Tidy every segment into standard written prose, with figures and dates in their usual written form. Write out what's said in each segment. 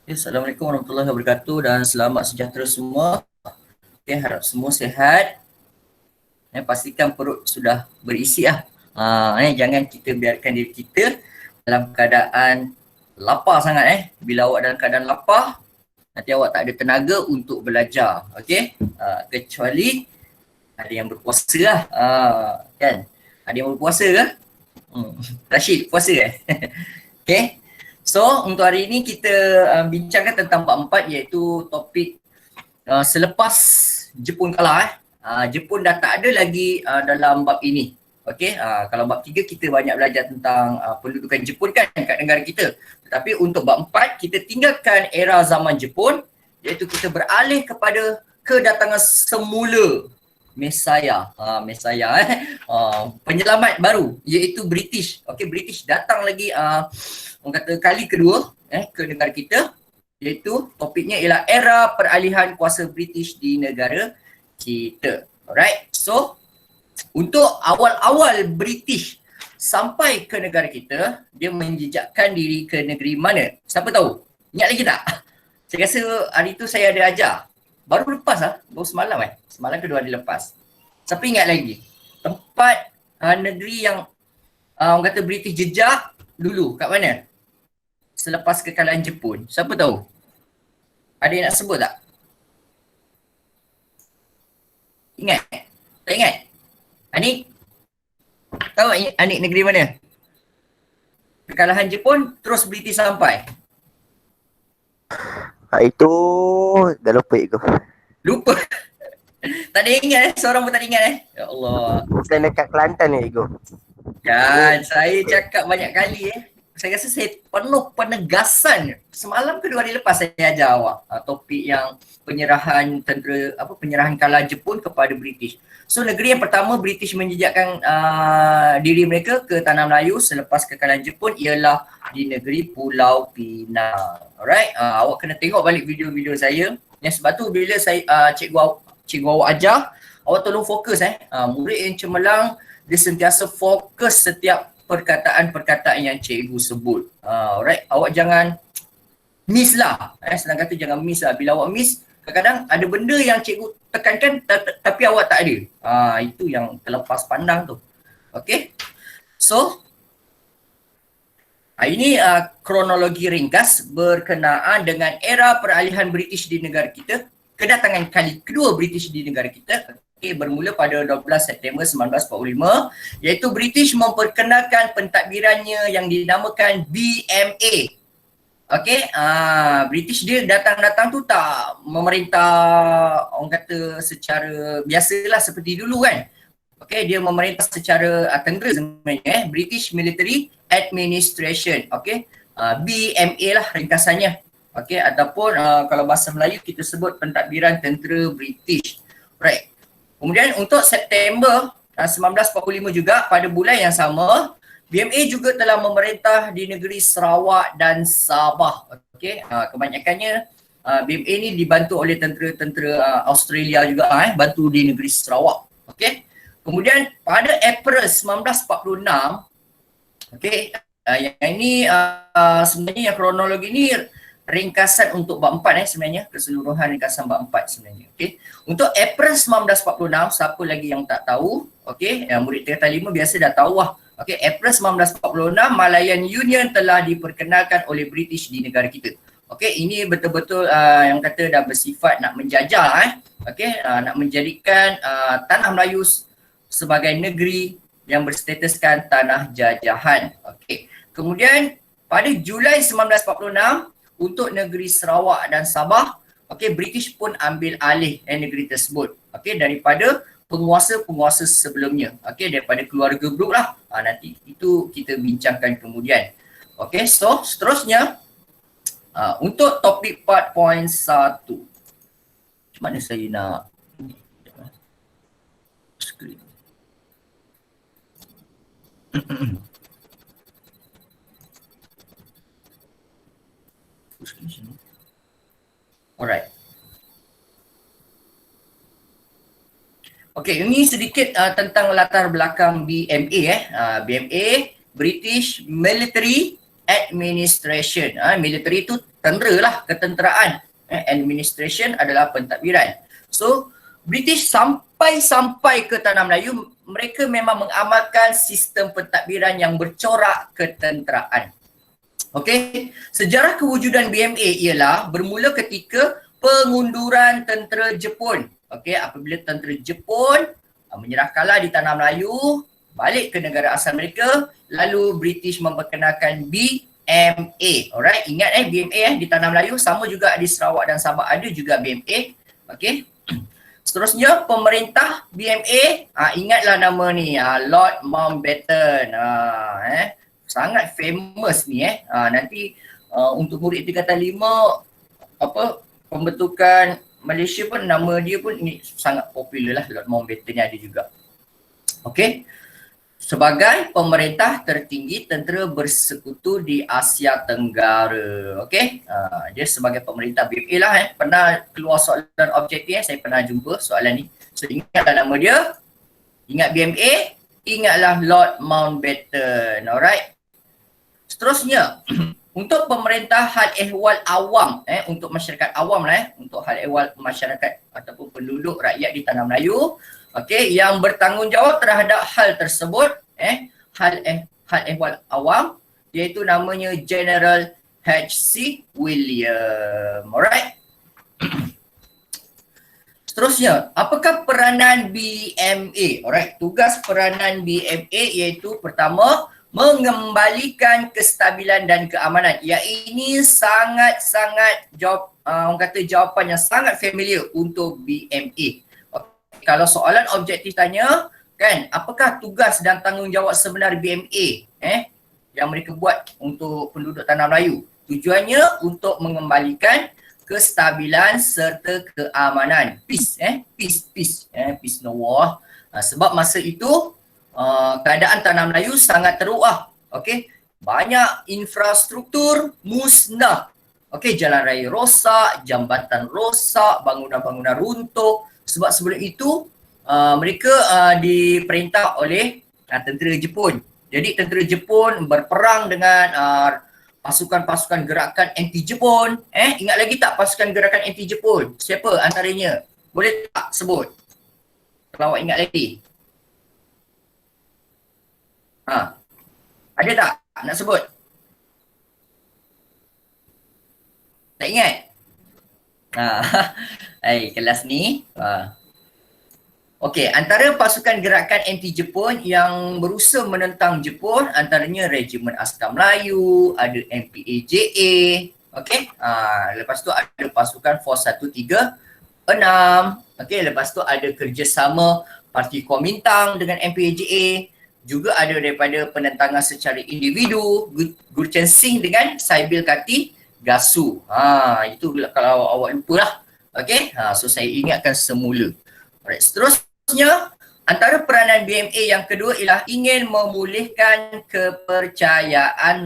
Assalamualaikum warahmatullahi wabarakatuh dan selamat sejahtera semua. Okay, harap semua sihat. Pastikan perut sudah berisi lah. Jangan kita biarkan diri kita dalam keadaan lapar sangat. Bila awak dalam keadaan lapar, nanti awak tak ada tenaga untuk belajar. Okay? Kecuali ada yang berpuasa lah. Kan? Ada yang berpuasa ke? Rashid, puasa Okay? So, untuk hari ini kita bincangkan tentang bab 4 iaitu topik selepas Jepun kalah. Jepun dah tak ada lagi dalam bab ini. Okey, kalau bab 3 kita banyak belajar tentang pendudukan Jepun kan kat negara kita. Tetapi untuk bab 4 kita tinggalkan era zaman Jepun iaitu kita beralih kepada kedatangan semula Messiah, penyelamat baru iaitu British. Okey, British datang lagi orang kata kali kedua ke negara kita, iaitu topiknya ialah era peralihan kuasa British di negara kita. Alright, so untuk awal-awal British sampai ke negara kita, dia menjejakkan diri ke negeri mana? Siapa tahu? Ingat lagi tak? Saya rasa hari tu saya ada ajar. Baru lepas baru semalam Semalam kedua hari lepas. Siapa ingat lagi? Tempat negeri yang orang kata British jejak dulu kat mana? Selepas kekalahan Jepun. Siapa tahu? Ada yang nak sebut tak? Ingat? Tak ingat? Anik? Tahu Anik negeri mana? Kekalahan Jepun terus British sampai. Itu dah lupa aku. Lupa. Tak ada ingat seorang pun tak ada ingat Ya Allah. Bukan dekat Kelantan ni aku. Kan, saya cakap banyak kali Saya rasa saya penuh penegasan. Semalam ke 2 hari lepas saya ajar awak topik yang penyerahan penyerahan kalah Jepun kepada British. So negeri yang pertama British menjejakkan diri mereka ke tanah Melayu selepas kekalahan Jepun ialah di negeri Pulau Pinang. Alright, awak kena tengok balik video-video saya. Yang sebab tu bila saya cikgu awak ajar, awak tolong fokus murid yang cemerlang dia sentiasa fokus setiap perkataan-perkataan yang cikgu sebut. Alright, awak jangan miss lah. Senang kata jangan miss lah. Bila awak miss, kadang-kadang ada benda yang cikgu tekankan tapi awak tak ada. Itu yang terlepas pandang tu. Okay. So, ini kronologi ringkas berkenaan dengan era peralihan British di negara kita. Kedatangan kali kedua British di negara kita. Bermula pada 12 September 1945 iaitu British memperkenalkan pentadbirannya yang dinamakan BMA. Okey, British dia datang-datang tu tak memerintah orang kata secara biasalah seperti dulu kan. Okey, dia memerintah secara tenggera sebenarnya British Military Administration. Okey, BMA lah ringkasannya. Okey, ataupun kalau bahasa Melayu kita sebut pentadbiran tentera British. Right. Kemudian untuk September 1945 juga pada bulan yang sama, BMA juga telah memerintah di negeri Sarawak dan Sabah. Okey, kebanyakannya BMA ni dibantu oleh tentera-tentera Australia juga bantu di negeri Sarawak. Okey. Kemudian pada April 1946, okey, yang ini sebenarnya yang kronologi ni ringkasan untuk bab 4 sebenarnya, keseluruhan ringkasan bab 4 sebenarnya. Okey. Untuk April 1946, siapa lagi yang tak tahu? Okey, murid tingkatan 5 biasa dah tahu lah. Okey, April 1946 Malayan Union telah diperkenalkan oleh British di negara kita. Okey, ini betul-betul yang kata dah bersifat nak menjajah okey, nak menjadikan tanah Melayu sebagai negeri yang berstatuskan tanah jajahan. Okey. Kemudian pada Julai 1946 untuk negeri Sarawak dan Sabah, okey, British pun ambil alih negeri tersebut. Okey, daripada penguasa-penguasa sebelumnya. Okey, daripada keluarga Brooke lah. Nanti itu kita bincangkan kemudian. Okey, so seterusnya untuk topik 4.1. Macam mana saya nak screen? Alright. Okey, ini sedikit tentang latar belakang BMA BMA British Military Administration. Military tu tentera lah, ketenteraan. Administration adalah pentadbiran. So British sampai ke Tanah Melayu, mereka memang mengamalkan sistem pentadbiran yang bercorak ketenteraan. Okey, sejarah kewujudan BMA ialah bermula ketika pengunduran tentera Jepun. Okey, apabila tentera Jepun menyerah kalah di Tanah Melayu, balik ke negara asal mereka, lalu British memperkenalkan BMA. Alright, ingat BMA di Tanah Melayu, sama juga di Sarawak dan Sabah ada juga BMA. Okey. Seterusnya pemerintah BMA, ingatlah nama ni, Lord Mountbatten. Sangat famous ni nanti untuk murid tingkatan 5 pembentukan Malaysia pun nama dia pun ni sangat popular lah, Lord Mountbatten ada juga. Okey. Sebagai pemerintah tertinggi tentera bersekutu di Asia Tenggara. Okey. Dia sebagai pemerintah BMA lah Pernah keluar soalan objektif saya pernah jumpa soalan ni. So ingatlah nama dia. Ingat BMA, ingatlah Lord Mountbatten. Alright. Seterusnya untuk pemerintah hal ehwal awam untuk masyarakat awam lah untuk hal ehwal masyarakat ataupun penduduk rakyat di Tanah Melayu, okey, yang bertanggungjawab terhadap hal tersebut hal ehwal awam, iaitu namanya General H.C. William. Alright. Seterusnya, apakah peranan BMA? Alright, tugas peranan BMA iaitu pertama, mengembalikan kestabilan dan keamanan. Yang ini sangat-sangat orang kata jawapan yang sangat familiar untuk BMA. Okay. Kalau soalan objektif tanya, kan, apakah tugas dan tanggungjawab sebenar BMA yang mereka buat untuk penduduk Tanah Melayu? Tujuannya untuk mengembalikan kestabilan serta keamanan. Peace, peace no war. Sebab masa itu keadaan Tanah Melayu sangat teruk okey, banyak infrastruktur musnah. Okey, jalan raya rosak, jambatan rosak, bangunan-bangunan runtuh. Sebab sebelum itu mereka diperintah oleh tentera Jepun. Jadi tentera Jepun berperang dengan pasukan-pasukan gerakan anti Jepun. Ingat lagi tak pasukan gerakan anti Jepun? Siapa antaranya? Boleh tak sebut? Kalau awak ingat lagi. Ada tak nak sebut? Tak ingat? Kelas ni. Okey, antara pasukan gerakan anti Jepun yang berusaha menentang Jepun antaranya Regimen Askar Melayu, ada MPAJA. Okey. Lepas tu ada pasukan Force 136. Okey, lepas tu ada kerjasama Parti Kuomintang dengan MPAJA. Juga ada daripada penentangan secara individu, Gurchen Singh dengan Saibil Kartigasu. Itu kalau awak lupa lah. Okey, so saya ingatkan semula. Alright, seterusnya antara peranan BMA yang kedua ialah ingin memulihkan kepercayaan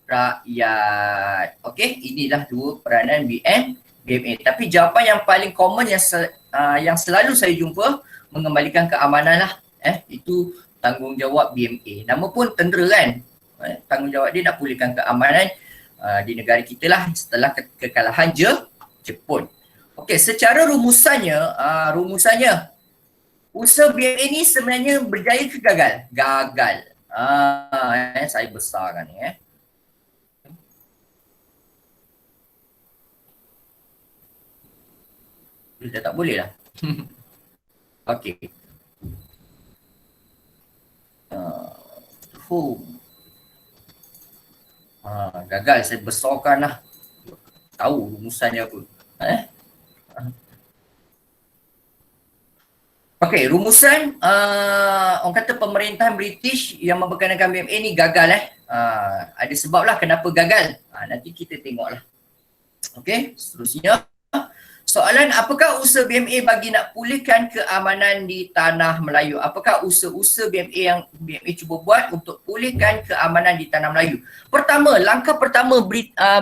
rakyat. Okey, inilah dua peranan BMA. Tapi jawapan yang paling common yang selalu saya jumpa, mengembalikan keamanan lah. Itu tanggungjawab BMA. Nama pun tentera kan. Tanggungjawab dia nak pulihkan keamanan di negara kita lah setelah kekalahan Jepun. Okey, secara rumusannya, usaha BMA ni sebenarnya berjaya ke gagal? Gagal. Saya besarkan ni Dah tak boleh lah. Okey. Gagal, saya besarkan lah. Tahu rumusannya apa. Okey, rumusan orang kata pemerintahan British yang memperkenalkan BMA ni gagal ada sebab lah kenapa gagal. Nanti kita tengok lah. Okey, seterusnya. Soalan, apakah usaha BMA bagi nak pulihkan keamanan di Tanah Melayu? Apakah usaha-usaha BMA yang BMA cuba buat untuk pulihkan keamanan di Tanah Melayu? Pertama, langkah pertama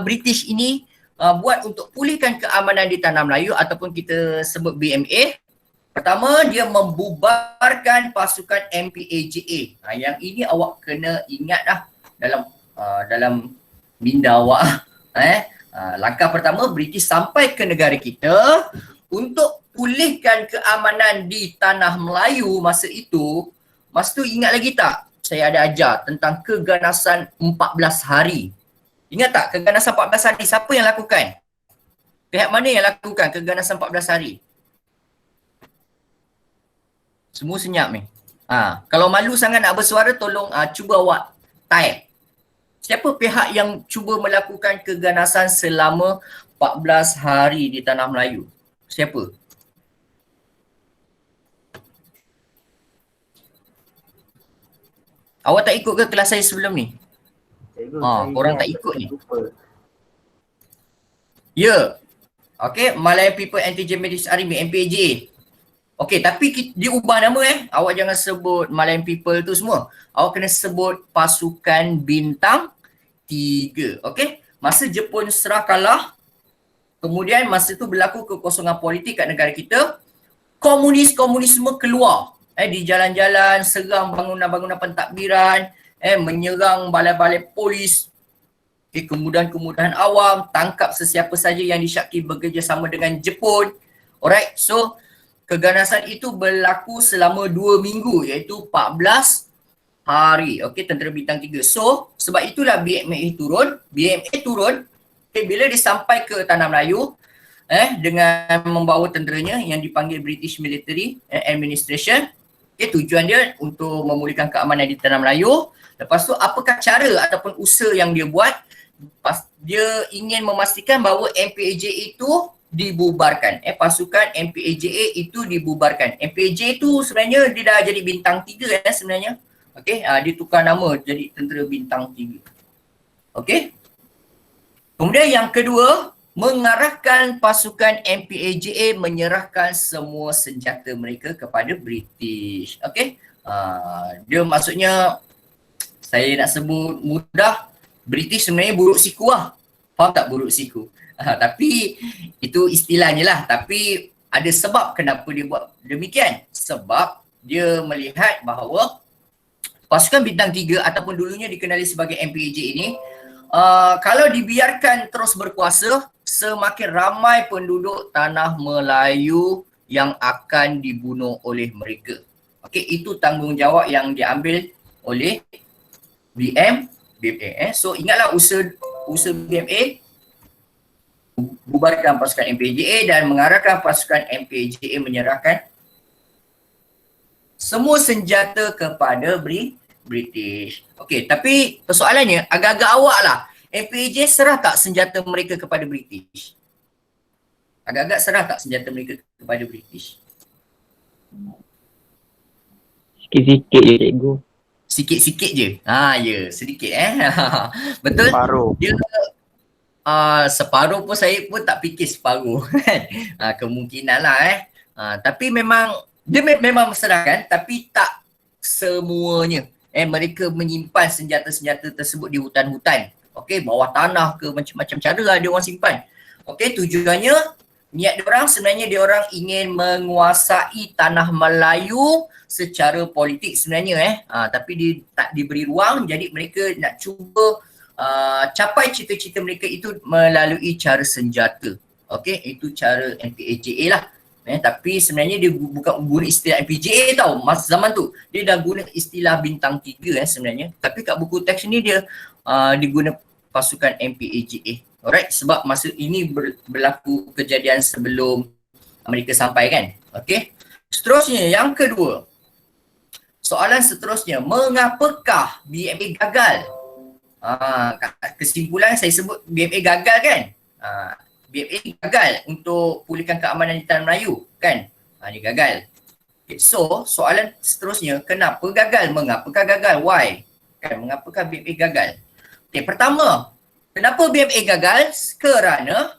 British ini buat untuk pulihkan keamanan di Tanah Melayu ataupun kita sebut BMA. Pertama, dia membubarkan pasukan MPAJA. Yang ini awak kena ingat lah dalam minda awak. Langkah pertama, British sampai ke negara kita untuk pulihkan keamanan di tanah Melayu masa itu. Masa tu ingat lagi tak? Saya ada ajar tentang keganasan 14 hari. Ingat tak keganasan 14 hari? Siapa yang lakukan? Pihak mana yang lakukan keganasan 14 hari? Semua senyap ni. Kalau malu sangat nak bersuara, tolong cuba awak type. Siapa pihak yang cuba melakukan keganasan selama 14 hari di tanah Melayu? Siapa? Awak tak ikut ke kelas saya sebelum ni? Korang tak ikut ni? Ya. Okay, Malaya People Anti-Jihadist Army, MPAJA. Okay, tapi dia ubah nama Awak jangan sebut Malayan People tu semua. Awak kena sebut Pasukan Bintang 3. Okay, masa Jepun serah kalah, kemudian masa tu berlaku kekosongan politik kat negara kita, komunisme keluar di jalan-jalan, serang bangunan-bangunan pentadbiran, menyerang balai-balai polis, kemudahan-kemudahan awam, tangkap sesiapa saja yang disyaki bekerjasama dengan Jepun. Alright, so keganasan itu berlaku selama 2 minggu iaitu 14 hari. Okey, Tentera Bintang 3. So, sebab itulah BMA turun. Bila dia sampai ke Tanah Melayu dengan membawa tenteranya yang dipanggil British Military Administration. Tujuan dia untuk memulihkan keamanan di Tanah Melayu. Lepas tu apakah cara ataupun usaha yang dia buat? Dia ingin memastikan bahawa MPAJA itu dibubarkan. Pasukan MPAJA itu dibubarkan. MPAJA itu sebenarnya dia dah jadi bintang 3 sebenarnya. Okey, dia tukar nama jadi Tentera Bintang 3. Okey. Kemudian yang kedua, mengarahkan pasukan MPAJA menyerahkan semua senjata mereka kepada British. Okey. Dia maksudnya, saya nak sebut mudah, British sebenarnya buruk siku lah. Faham tak buruk siku? Tapi itu istilahnya lah. Tapi ada sebab kenapa dia buat demikian. Sebab dia melihat bahawa pasukan Bintang 3 ataupun dulunya dikenali sebagai MPAJA ini, kalau dibiarkan terus berkuasa, semakin ramai penduduk tanah Melayu yang akan dibunuh oleh mereka. Okey, itu tanggungjawab yang diambil oleh BMA. So ingatlah usaha BMA bubarkan pasukan MPAJA dan mengarahkan pasukan MPAJA menyerahkan semua senjata kepada British. Okey, tapi persoalannya agak-agak awak lah. MPAJA serah tak senjata mereka kepada British? Agak-agak serah tak senjata mereka kepada British? Sikit-sikit je cikgu. Sikit-sikit je? Ya, sedikit Betul? Separuh. Dia separuh pun saya pun tak fikir separuh. Kemungkinan lah tapi memang dia memang serahkan, tapi tak semuanya. Mereka menyimpan senjata-senjata tersebut di hutan-hutan. Okey, bawah tanah ke macam-macam cara lah dia orang simpan. Okey, tujuannya, niat diorang sebenarnya diorang ingin menguasai tanah Melayu secara politik sebenarnya tapi dia tak diberi ruang, jadi mereka nak cuba capai cita-cita mereka itu melalui cara senjata. Okey, itu cara MPAJA lah. Tapi sebenarnya dia bukan guna istilah MPAJA tau masa zaman tu. Dia dah guna istilah Bintang 3 sebenarnya. Tapi kat buku teks ni dia diguna pasukan MPAJA. Alright, sebab masa ini berlaku kejadian sebelum mereka sampai kan. Okey. Seterusnya yang kedua. Soalan seterusnya, mengapakah BMA gagal? Kesimpulan saya sebut BMA gagal kan? BMA gagal untuk pulihkan keamanan di Tanah Melayu kan? Dia gagal. Okay, so soalan seterusnya, kenapa gagal? Mengapakah gagal? Why? Kan, mengapakah BMA gagal? Okay, pertama, kenapa BMA gagal? Kerana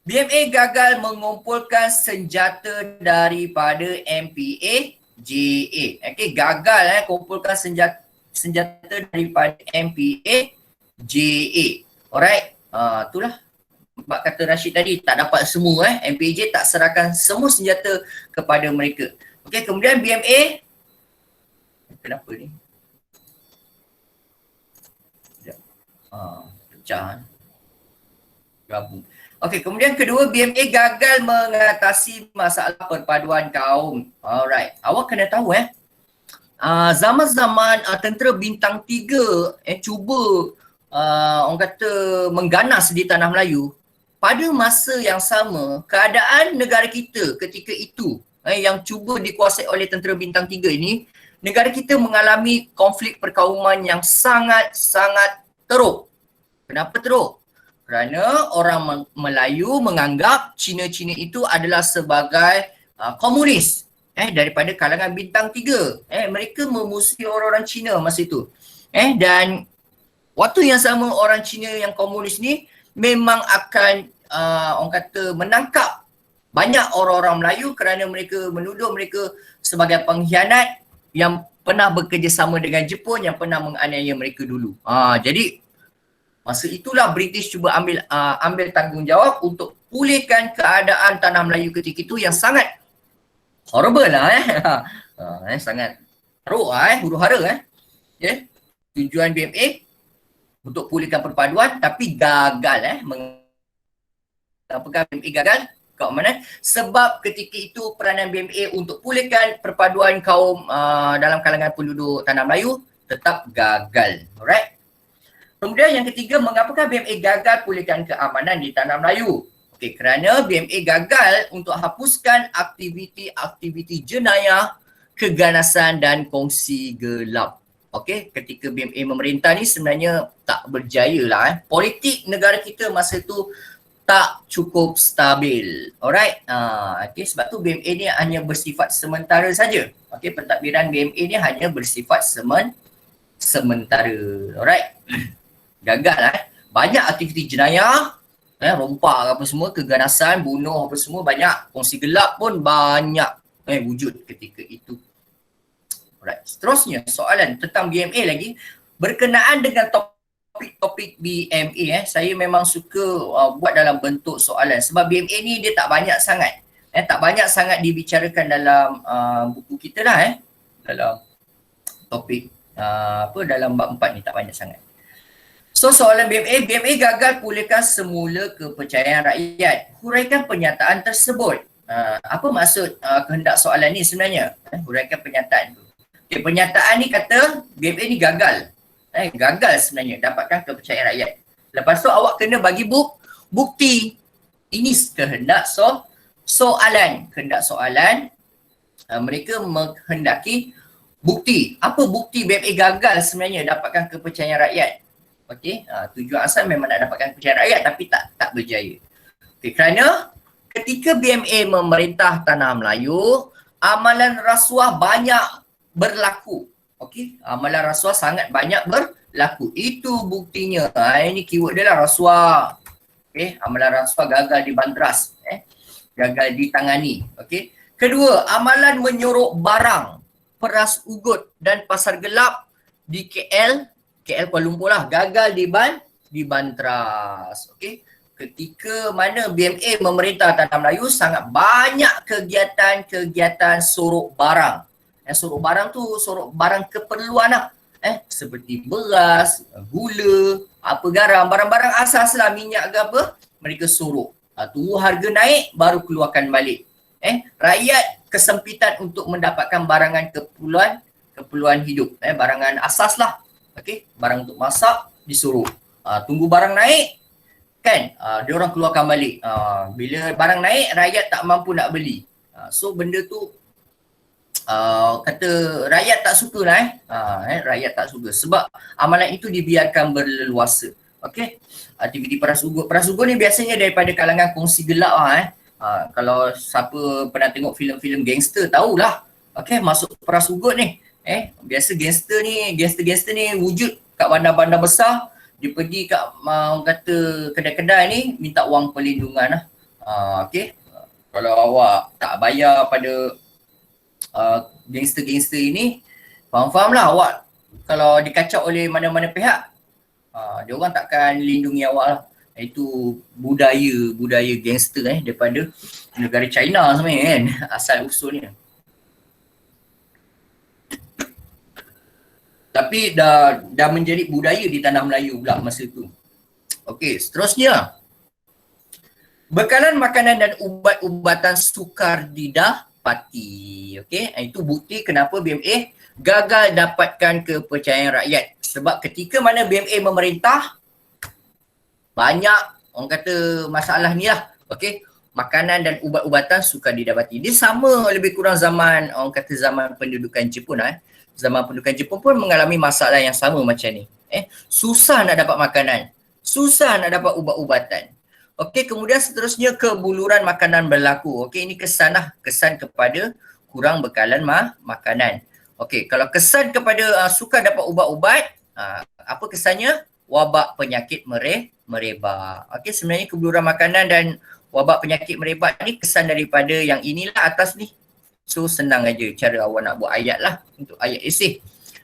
BMA gagal mengumpulkan senjata daripada MPAJA. Okay, gagal kumpulkan senjata daripada MPAJA. Alright, itulah bab kata Rashid tadi, tak dapat semua MPAJA tak serahkan semua senjata kepada mereka. Okay, kemudian BMA, kenapa ni? pecah. Gabung. Okey, kemudian kedua, BMA gagal mengatasi masalah perpaduan kaum. Alright, awak kena tahu zaman-zaman tentera bintang 3 cuba orang kata mengganas di tanah Melayu, pada masa yang sama keadaan negara kita ketika itu yang cuba dikuasai oleh tentera bintang 3 ini, negara kita mengalami konflik perkauman yang sangat-sangat teruk. Kenapa teruk? Kerana orang Melayu menganggap Cina-Cina itu adalah sebagai komunis daripada kalangan bintang 3. Mereka memusuhi orang-orang Cina masa itu. Dan waktu yang sama orang Cina yang komunis ni memang akan orang kata menangkap banyak orang-orang Melayu kerana mereka menuduh mereka sebagai pengkhianat yang pernah bekerjasama dengan Jepun, yang pernah menganiaya mereka dulu. Jadi masa itulah British cuba ambil tanggungjawab untuk pulihkan keadaan tanah Melayu ketika itu yang sangat horrible lah sangat teruk huru hara tujuan BMA untuk pulihkan perpaduan tapi gagal apakah BMA gagal? Kat mana? Sebab ketika itu peranan BMA untuk pulihkan perpaduan kaum dalam kalangan penduduk tanah Melayu tetap gagal. Alright. Kemudian yang ketiga, mengapakah BMA gagal pulihkan keamanan di tanah Melayu? Okey, kerana BMA gagal untuk hapuskan aktiviti-aktiviti jenayah, keganasan dan kongsi gelap. Okey, ketika BMA memerintah ni sebenarnya tak berjaya lah. Politik negara kita masa tu tak cukup stabil. Alright. Okay, sebab tu BMA ni hanya bersifat sementara saja. Okey, pentadbiran BMA ni hanya bersifat sementara. Alright. Gagal banyak aktiviti jenayah, rompak apa semua, keganasan, bunuh apa semua banyak, kongsi gelap pun banyak wujud ketika itu. Alright. Seterusnya soalan tentang BMA lagi berkenaan dengan topik BMA saya memang suka buat dalam bentuk soalan sebab BMA ni dia tak banyak sangat dibicarakan dalam buku kita lah dalam topik dalam bab 4 ni tak banyak sangat. So soalan BMA gagal pulihkan semula kepercayaan rakyat. Huraikan pernyataan tersebut. Apa maksud kehendak soalan ni sebenarnya? Huraikan pernyataan tu. Okay, pernyataan ni kata BMA ni gagal. Gagal sebenarnya dapatkan kepercayaan rakyat. Lepas tu awak kena bagi bukti. Ini kehendak soalan. Kehendak soalan mereka menghendaki bukti. Apa bukti BMA gagal sebenarnya dapatkan kepercayaan rakyat? Okey, tujuan asal memang nak dapatkan kepercayaan rakyat tapi tak berjaya. Okey, kerana ketika BMA memerintah tanah Melayu, amalan rasuah banyak berlaku. Okey, amalan rasuah sangat banyak berlaku. Itu buktinya. Ini keyword dia lah, rasuah. Okey, amalan rasuah gagal dibantras, gagal ditangani. Okey. Kedua, amalan menyorok barang, peras ugut dan pasar gelap di KL Kuala Lumpur lah, gagal dibantras. Okey. Ketika mana BMA memerintah tanah Melayu, sangat banyak kegiatan sorok barang. Sorok barang tu sorok barang keperluan lah. Seperti beras, gula, garam, barang-barang asas lah, minyak ke apa, mereka sorok. Tunggu harga naik baru keluarkan balik. Rakyat kesempitan untuk mendapatkan barangan keperluan hidup, barangan asas lah. Okey, barang untuk masak disuruh. Tunggu barang naik kan, dia orang keluarkan balik. Bila barang naik, rakyat tak mampu nak beli. So benda tu kata rakyat tak suka lah rakyat tak suka sebab amalan itu dibiarkan berleluasa. Okey, aktiviti peras ugut ni biasanya daripada kalangan kongsi gelap kalau siapa pernah tengok filem-filem gangster tahulah. Okey, masuk peras ugut ni. Biasa gangster ni wujud kat bandar-bandar besar, dia pergi kat orang kata kedai-kedai ni minta wang perlindungan lah. Okey. Kalau awak tak bayar pada gangster-gangster ini, faham-faham lah awak kalau dikacau oleh mana-mana pihak, dia orang takkan lindungi awak lah. Itu budaya gangster daripada negara China sebenarnya kan, asal usulnya. Tapi dah menjadi budaya di tanah Melayu pula masa tu. Okey, seterusnya. Bekalan makanan dan ubat-ubatan sukar didapati. Okey, itu bukti kenapa BMA gagal dapatkan kepercayaan rakyat. Sebab ketika mana BMA memerintah, banyak orang kata masalah ni lah. Okey, makanan dan ubat-ubatan sukar didapati. Dia sama lebih kurang zaman orang kata zaman pendudukan Jepun Zaman pendudukan Jepun pun mengalami masalah yang sama macam ni. Susah nak dapat makanan, susah nak dapat ubat-ubatan. Okey, kemudian seterusnya kebuluran makanan berlaku. Okey, ini kesan kesan kepada kurang bekalan makanan. Okey, kalau kesan kepada sukar dapat ubat-ubat, apa kesannya? Wabak penyakit merebak. Okey, sebenarnya kebuluran makanan dan wabak penyakit merebak ni kesan daripada yang inilah atas ni. So senang aja cara awak nak buat ayat lah untuk ayat esei.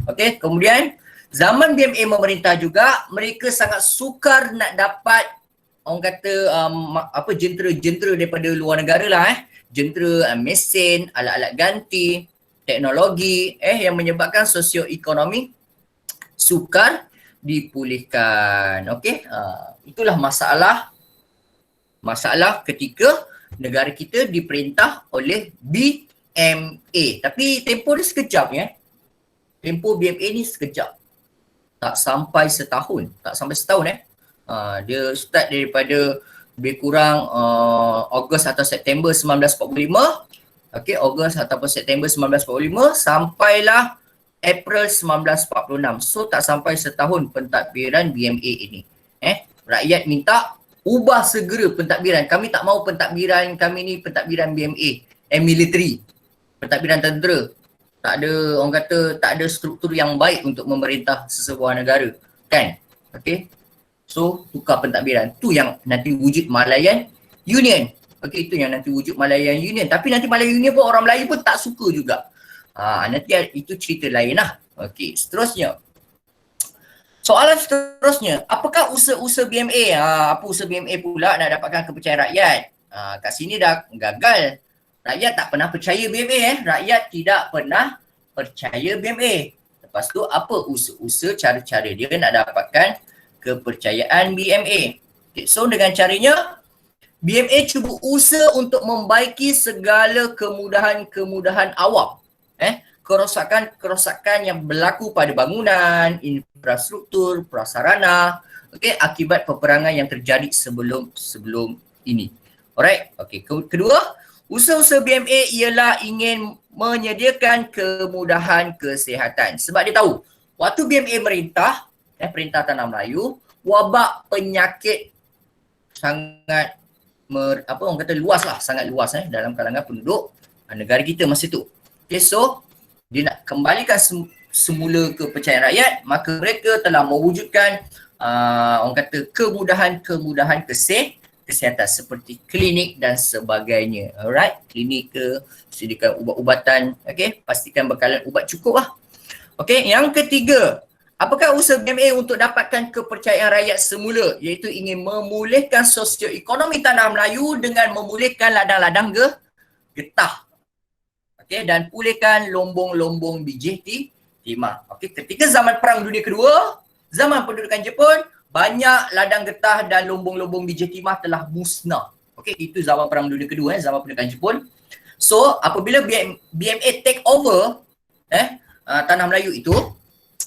Okey, kemudian zaman BMA memerintah juga, mereka sangat sukar nak dapat orang kata jentera-jentera daripada luar negara lah jentera, mesin, alat-alat ganti, teknologi yang menyebabkan sosioekonomi sukar dipulihkan. Okey, itulah masalah ketika negara kita diperintah oleh BMA. Tapi tempoh dia sekejap tempoh BMA ni sekejap, tak sampai setahun dia start daripada lebih kurang Ogos atau September 1945. Okey, Ogos ataupun September 1945 sampailah April 1946. So tak sampai setahun pentadbiran BMA ini. Rakyat minta ubah segera pentadbiran. Kami tak mau pentadbiran kami ni pentadbiran BMA, military, pentadbiran tentera. Tak ada, orang kata tak ada struktur yang baik untuk memerintah sesebuah negara. Kan? Okey. So tukar pentadbiran. Tu yang nanti wujud Malayan Union. Okey, itu yang nanti wujud Malayan Union. Tapi nanti Malayan Union pun orang Melayu pun tak suka juga. Nanti itu cerita lain lah. Okey, seterusnya. Soalan seterusnya, apakah usaha-usaha BMA? Apa usaha BMA pula nak dapatkan kepercayaan rakyat? Kat sini dah gagal. Rakyat tak pernah percaya BMA. Rakyat tidak pernah percaya BMA. Lepas tu apa usaha-usaha cara-cara dia nak dapatkan kepercayaan BMA? Okay, so dengan caranya BMA cuba usaha untuk membaiki segala kemudahan-kemudahan awam. Kerosakan yang berlaku pada bangunan, infrastruktur, prasarana, akibat peperangan yang terjadi sebelum ini. Alright, kedua, usaha-usaha BMA ialah ingin menyediakan kemudahan kesihatan. Sebab dia tahu, waktu BMA merintah, Perintah Tanah Melayu, wabak penyakit sangat orang kata sangat luas dalam kalangan penduduk negara kita masa tu. Okay, so dia nak kembalikan semula kepercayaan rakyat, maka mereka telah mewujudkan orang kata kemudahan kesihatan seperti klinik dan sebagainya. Alright, klinik sediakan ubat-ubatan, pastikan bekalan ubat cukup lah. Yang ketiga, apakah usaha BMA untuk dapatkan kepercayaan rakyat semula, iaitu ingin memulihkan sosioekonomi Tanah Melayu dengan memulihkan ladang-ladang getah. Dan pulihkan lombong-lombong biji timah. Ketika zaman Perang Dunia Kedua, zaman pendudukan Jepun, banyak ladang getah dan lombong-lombong biji timah telah musnah. Itu zaman Perang Dunia Kedua, zaman pendudukan Jepun. So, apabila BMA take over Tanah Melayu itu,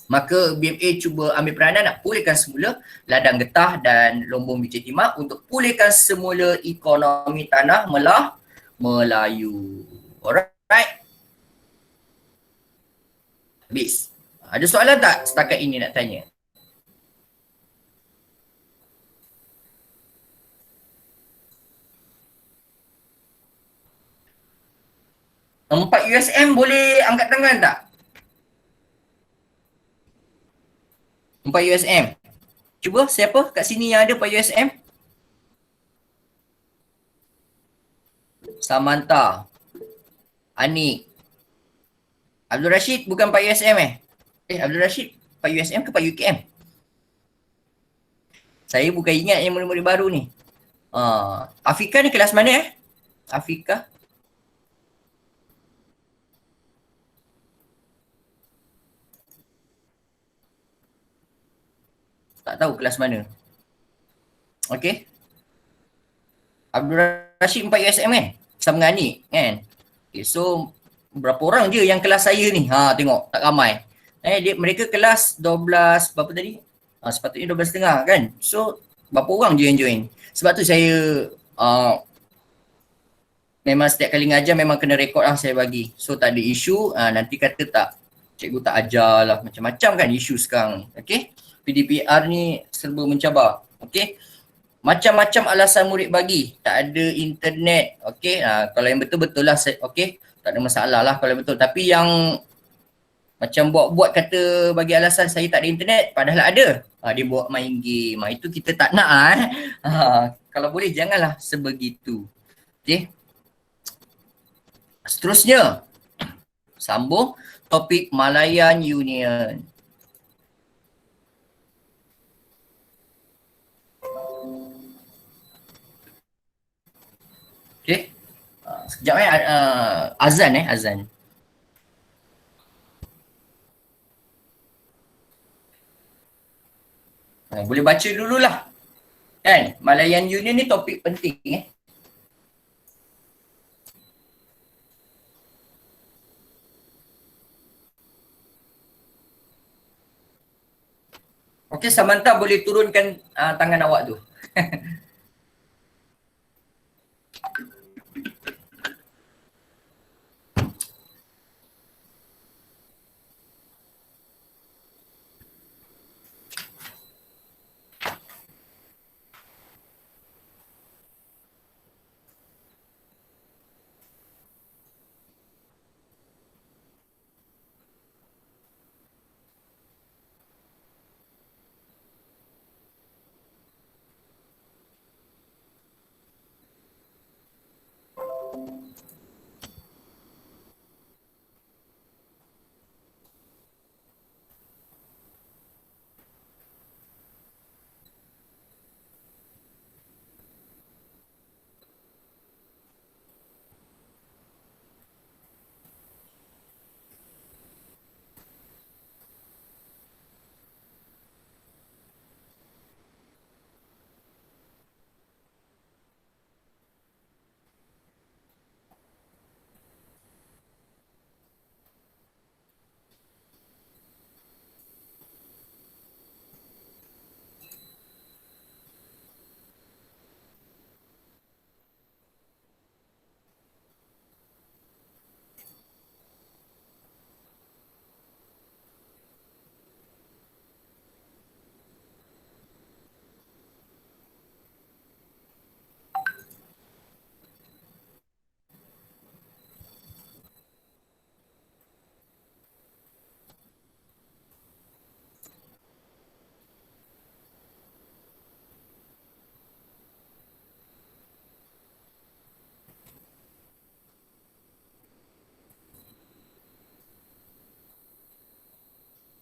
maka BMA cuba ambil peranan nak pulihkan semula ladang getah dan lombong biji timah untuk pulihkan semula ekonomi Tanah Melayu. Alright. Habis. Ada soalan tak setakat ini nak tanya? Empat USM boleh angkat tangan tak? 4 USM. Cuba siapa kat sini yang ada 4 USM? Samantha, Anik, Abdul Rashid bukan 4 USM Abdul Rashid 4 USM ke 4 UKM? Saya bukan ingat yang murid-murid baru ni. Afika ni kelas mana Afika? Tak tahu kelas mana. Okey. Abdul Rashid 4 USM kan? Sama dengan Anik kan? Okay, so berapa orang je yang kelas saya ni? Tengok tak ramai. Mereka kelas 12 berapa tadi? Sepatutnya 12.5 kan? So berapa orang je yang join? Sebab tu saya memang setiap kali ngajar memang kena rekod lah saya bagi. So tak ada isu, nanti kata tak, cikgu tak ajar lah. Macam-macam kan isu sekarang ni. Okay? PDPR ni serba mencabar. Okay? Macam-macam alasan murid bagi. Tak ada internet. Okay? Kalau yang betul-betul lah, okay? Tak ada masalah lah kalau betul. Tapi yang macam buat-buat kata bagi alasan saya tak ada internet, padahal ada. Dia buat main game. Itu kita tak nak kalau boleh janganlah sebegitu. Okay? Seterusnya, sambung topik Malayan Union. Okay. Sekejap azan. Boleh baca dululah. Kan? Malayan Union ni topik penting Okey, Samantha boleh turunkan tangan awak tu.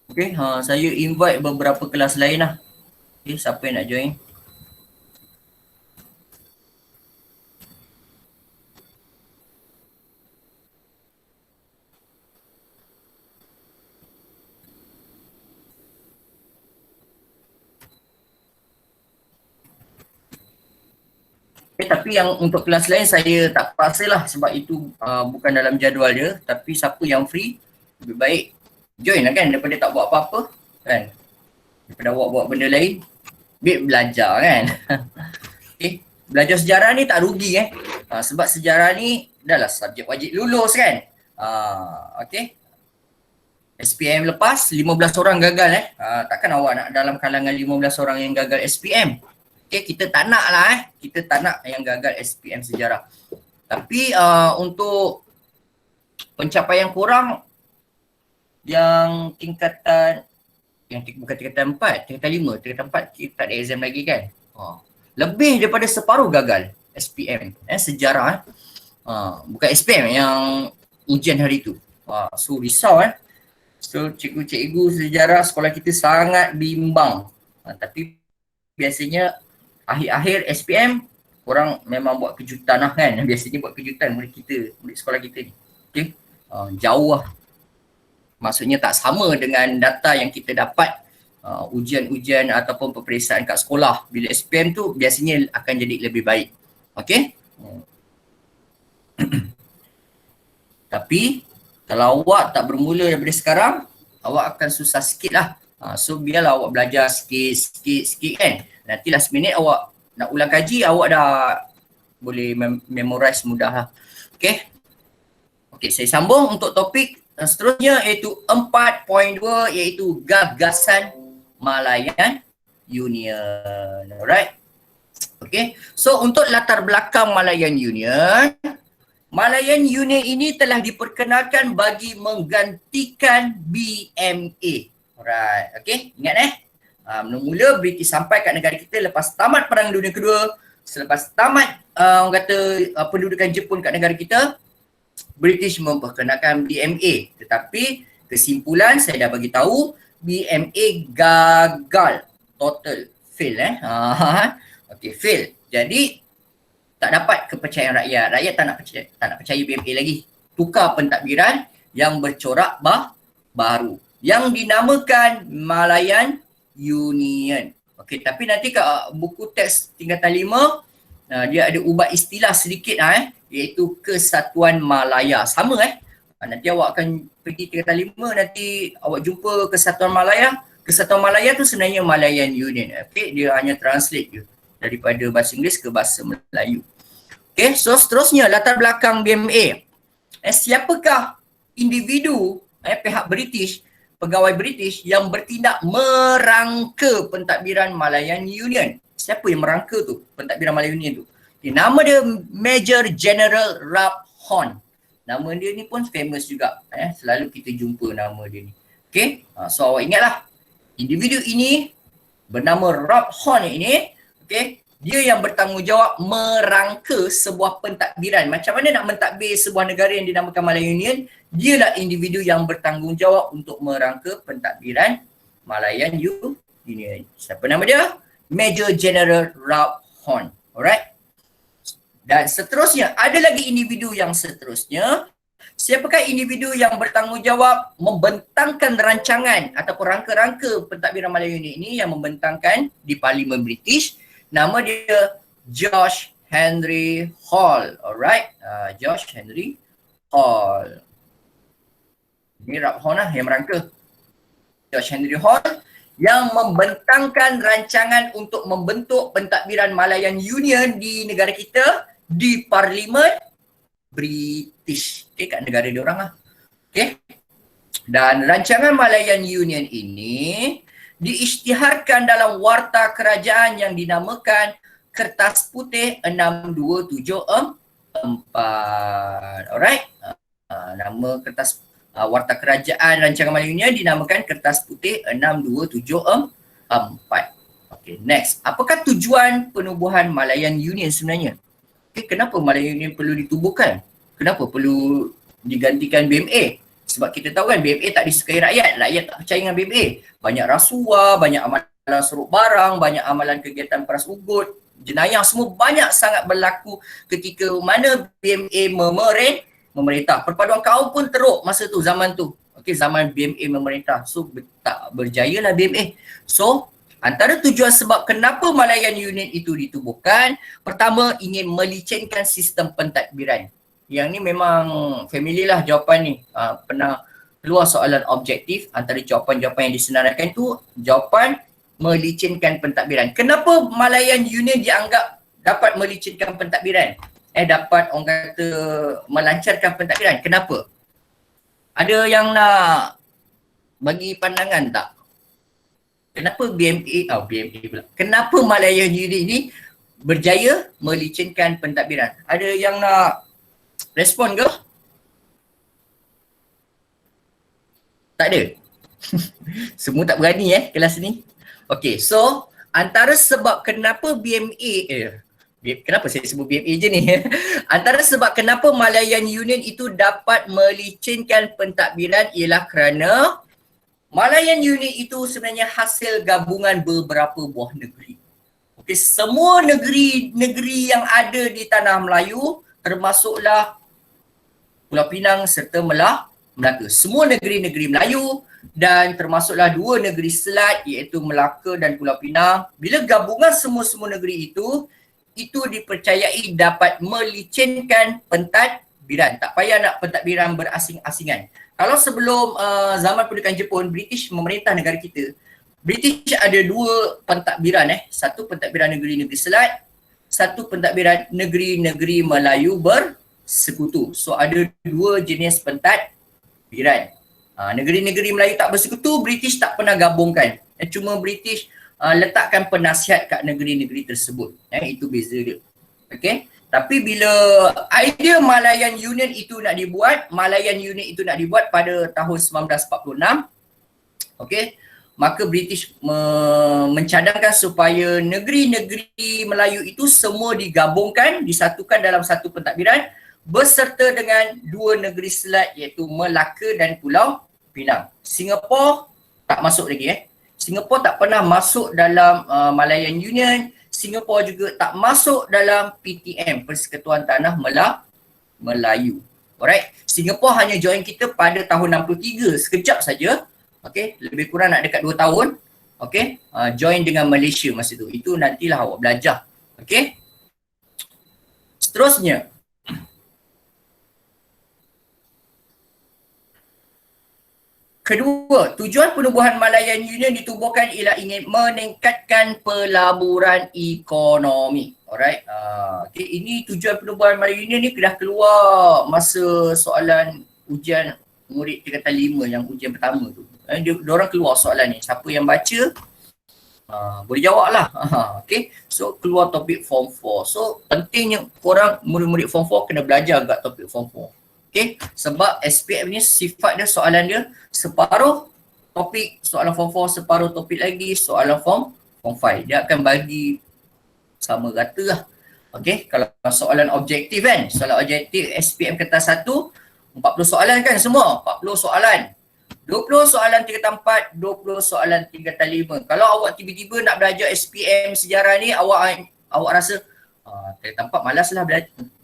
Okay, saya invite beberapa kelas lain lah. Okay, siapa yang nak join? Okay, tapi yang untuk kelas lain saya tak paksa lah sebab itu bukan dalam jadual dia. Tapi siapa yang free, lebih baik join lah kan daripada tak buat apa-apa kan. Daripada awak buat benda lain, biar belajar kan. Okay, belajar sejarah ni tak rugi sebab sejarah ni dah lah subjek wajib lulus kan. Okay, SPM lepas 15 orang gagal takkan awak nak dalam kalangan 15 orang yang gagal SPM. Okay, kita tak nak lah kita tak nak yang gagal SPM sejarah. Tapi untuk pencapaian korang yang tingkatan bukan tingkatan 4, tingkatan 5, tingkatan 4 kita tak ada exam lagi kan. Lebih daripada separuh gagal SPM sejarah bukan SPM yang ujian hari tu. So risau So cikgu-cikgu sejarah sekolah kita sangat bimbang. Tapi biasanya akhir-akhir SPM korang memang buat kejutan lah kan. Biasanya buat kejutan murid sekolah kita ni. Okay, jauh lah. Maksudnya tak sama dengan data yang kita dapat ujian-ujian ataupun peperiksaan kat sekolah. Bila SPM tu biasanya akan jadi lebih baik. Okey? Tapi kalau awak tak bermula daripada sekarang, awak akan susah sikit lah. So biarlah awak belajar sikit kan. Nantilah seminit awak nak ulang kaji, awak dah boleh memorize mudah lah. Okay. Okay, saya sambung untuk topik seterusnya iaitu 4.2 iaitu gagasan Malayan Union. Alright. Okay. So untuk latar belakang Malayan Union, Malayan Union ini telah diperkenalkan bagi menggantikan BMA. Alright, okay, ingat mula-mula British sampai kat negara kita lepas tamat Perang Dunia Kedua, selepas tamat orang kata pendudukan Jepun kat negara kita, British memperkenalkan BMA. Tetapi kesimpulan saya dah bagi tahu, BMA gagal, total fail okay, fail. Jadi tak dapat kepercayaan rakyat. Rakyat tak nak percaya BMA lagi. Tukar pentadbiran yang bercorak baru yang dinamakan Malayan Union. Okey, tapi nanti kat buku teks tingkatan 5 dia ada ubah istilah sedikit iaitu Kesatuan Malaya. Sama nanti awak akan pergi tingkatan 5, nanti awak jumpa Kesatuan Malaya. Kesatuan Malaya tu sebenarnya Malayan Union. Okey, dia hanya translate je daripada bahasa Inggeris ke bahasa Melayu. Okay, so seterusnya latar belakang BMA. Siapakah individu pihak British, pegawai British yang bertindak merangka pentadbiran Malayan Union? Siapa yang merangka tu pentadbiran Malayan Union tu? Okay, nama dia Major General Rob Horn. Nama dia ni pun famous juga. Selalu kita jumpa nama dia ni. Okay, so awak ingatlah individu ini bernama Rob Horn ini. Okay, dia yang bertanggungjawab merangka sebuah pentadbiran. Macam mana nak mentadbir sebuah negara yang dinamakan Malayan Union? Dialah individu yang bertanggungjawab untuk merangka pentadbiran Malayan Union. Siapa nama dia? Major General Rob Horn. Alright. Dan seterusnya, ada lagi individu yang seterusnya. Siapakah individu yang bertanggungjawab membentangkan rancangan ataupun rangka-rangka pentadbiran Malayan Union ini, yang membentangkan di Parlimen British? Nama dia George Henry Hall. Alright, George Henry Hall. Ini Rob Horn yang merangka. George Henry Hall yang membentangkan rancangan untuk membentuk pentadbiran Malayan Union di negara kita di Parlimen British. Okay, kat negara dia orang lah. Okay. Dan rancangan Malayan Union ini diisytiharkan dalam warta kerajaan yang dinamakan Kertas Putih 6274. Alright. Nama kertas warta kerajaan rancangan Malayan Union dinamakan Kertas Putih 6274. Okay, next. Apakah tujuan penubuhan Malayan Union sebenarnya? Okay, kenapa Malayan Union perlu ditubuhkan? Kenapa perlu digantikan BMA? Sebab kita tahu kan BMA tak disukai rakyat. Rakyat tak percaya dengan BMA. Banyak rasuah, banyak amalan seruk barang, banyak amalan kegiatan peras ugut, jenayah, semua banyak sangat berlaku ketika mana BMA memerintah. Perpaduan kaum pun teruk masa tu, zaman tu. Okey, zaman BMA memerintah. So tak berjaya lah BMA. So antara tujuan sebab kenapa Malayan Union itu ditubuhkan, pertama ingin melicinkan sistem pentadbiran. Yang ni memang familiar lah jawapan ni. Pernah keluar soalan objektif, antara jawapan-jawapan yang disenaraikan tu jawapan melicinkan pentadbiran. Kenapa Malayan Union dianggap dapat melicinkan pentadbiran? Dapat orang kata melancarkan pentadbiran. Kenapa? Ada yang nak bagi pandangan tak? Kenapa BMA pula. Kenapa Malayan Union ini berjaya melicinkan pentadbiran? Ada yang nak respon ke? Tak ada? Semua tak berani kelas ni. Okay, so antara sebab kenapa BMA kenapa saya sebut BMA je ni? Antara sebab kenapa Malayan Union itu dapat melicinkan pentadbiran ialah kerana Malayan Union itu sebenarnya hasil gabungan beberapa buah negeri. Okay, semua negeri yang ada di tanah Melayu termasuklah Pulau Pinang serta Melaka. Semua negeri-negeri Melayu dan termasuklah 2 negeri selat iaitu Melaka dan Pulau Pinang. Bila gabungan semua-semua negeri itu dipercayai dapat melicinkan pentadbiran. Tak payah nak pentadbiran berasing-asingan. Kalau sebelum zaman pendudukan Jepun, British memerintah negara kita, British ada 2 pentadbiran satu pentadbiran negeri-negeri selat, satu pentadbiran negeri-negeri Melayu bersekutu. So ada 2 jenis pentadbiran. Negeri-negeri Melayu tak bersekutu, British tak pernah gabungkan. Cuma British letakkan penasihat kat negeri-negeri tersebut. Itu beza dia. Okay. Tapi bila idea Malayan Union itu nak dibuat pada tahun 1946, okay, maka British mencadangkan supaya negeri-negeri Melayu itu semua digabungkan, disatukan dalam satu pentadbiran beserta dengan 2 negeri selat iaitu Melaka dan Pulau Pinang. Singapura tak masuk lagi. Singapura tak pernah masuk dalam Malayan Union. Singapura juga tak masuk dalam PTM, Persekutuan Tanah Melayu. Alright. Singapura hanya join kita pada tahun 63, sekejap saja. Okay, lebih kurang nak dekat 2 tahun. Okay, join dengan Malaysia masa tu. Itu nantilah awak belajar. Okay. Seterusnya. Kedua, tujuan penubuhan Malayan Union ditubuhkan ialah ingin meningkatkan pelaburan ekonomi. Alright. Okay, ini tujuan penubuhan Malayan Union ni dah keluar masa soalan ujian murid tingkatan 5 yang ujian pertama tu. Diorang keluar soalan ni. Siapa yang baca boleh jawab lah. Okay. So keluar topik form 4. So pentingnya korang murid-murid form 4 kena belajar agak topik form 4. Okay, sebab SPM ni sifat dia soalan dia separuh topik soalan form 4, separuh topik lagi soalan form 5. Dia akan bagi sama rata lah. Okay, kalau soalan objektif kan, soalan objektif SPM kertas 1, 40 soalan kan semua, 40 soalan. 20 soalan tingkatan 4, 20 soalan tingkatan 5. Kalau awak tiba-tiba nak belajar SPM sejarah ni, awak rasa tingkatan 4 malaslah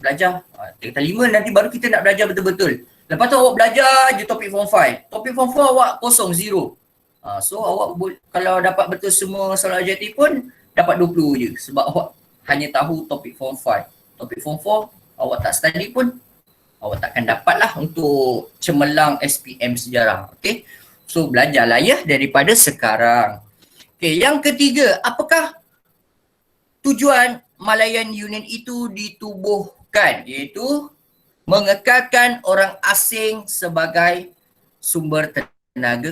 belajar. Tingkatan 5 nanti baru kita nak belajar betul-betul. Lepas tu awak belajar je topik form 5. Topik form 4 awak kosong, 0. So awak kalau dapat betul semua soalan objektif pun dapat 20 je. Sebab awak hanya tahu topik form 5. Topik form 4 awak tak study pun awak takkan dapat lah untuk cemerlang SPM sejarah. Okay. So belajarlah ya daripada sekarang. Okay, yang ketiga, apakah tujuan Malayan Union itu ditubuhkan? Iaitu mengekalkan orang asing sebagai sumber tenaga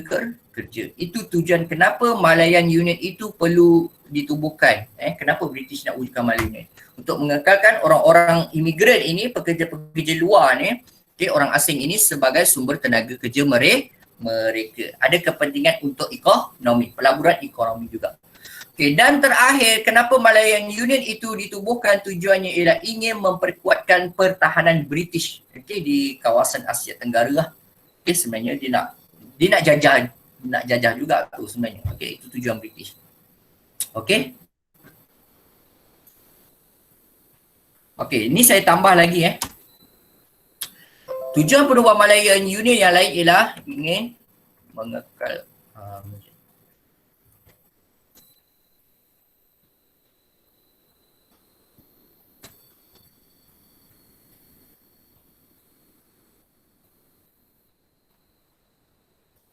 kerja. Itu tujuan kenapa Malayan Union itu perlu ditubuhkan. Kenapa British nak wujudkan Malayan Union? Untuk mengekalkan orang-orang imigran ini, pekerja-pekerja luar ni, okay, orang asing ini sebagai sumber tenaga kerja mereka. Ada kepentingan untuk ekonomi, pelaburan ekonomi juga. Okay, dan terakhir, kenapa Malayan Union itu ditubuhkan? Tujuannya ialah ingin memperkuatkan pertahanan British, okay, di kawasan Asia Tenggara lah. Okay, sebenarnya dia nak jajah juga tu sebenarnya. Okay, itu tujuan British. Okay. Okay, ini saya tambah lagi Tujuan penubuhan Malayan Union yang lain ialah ingin mengekal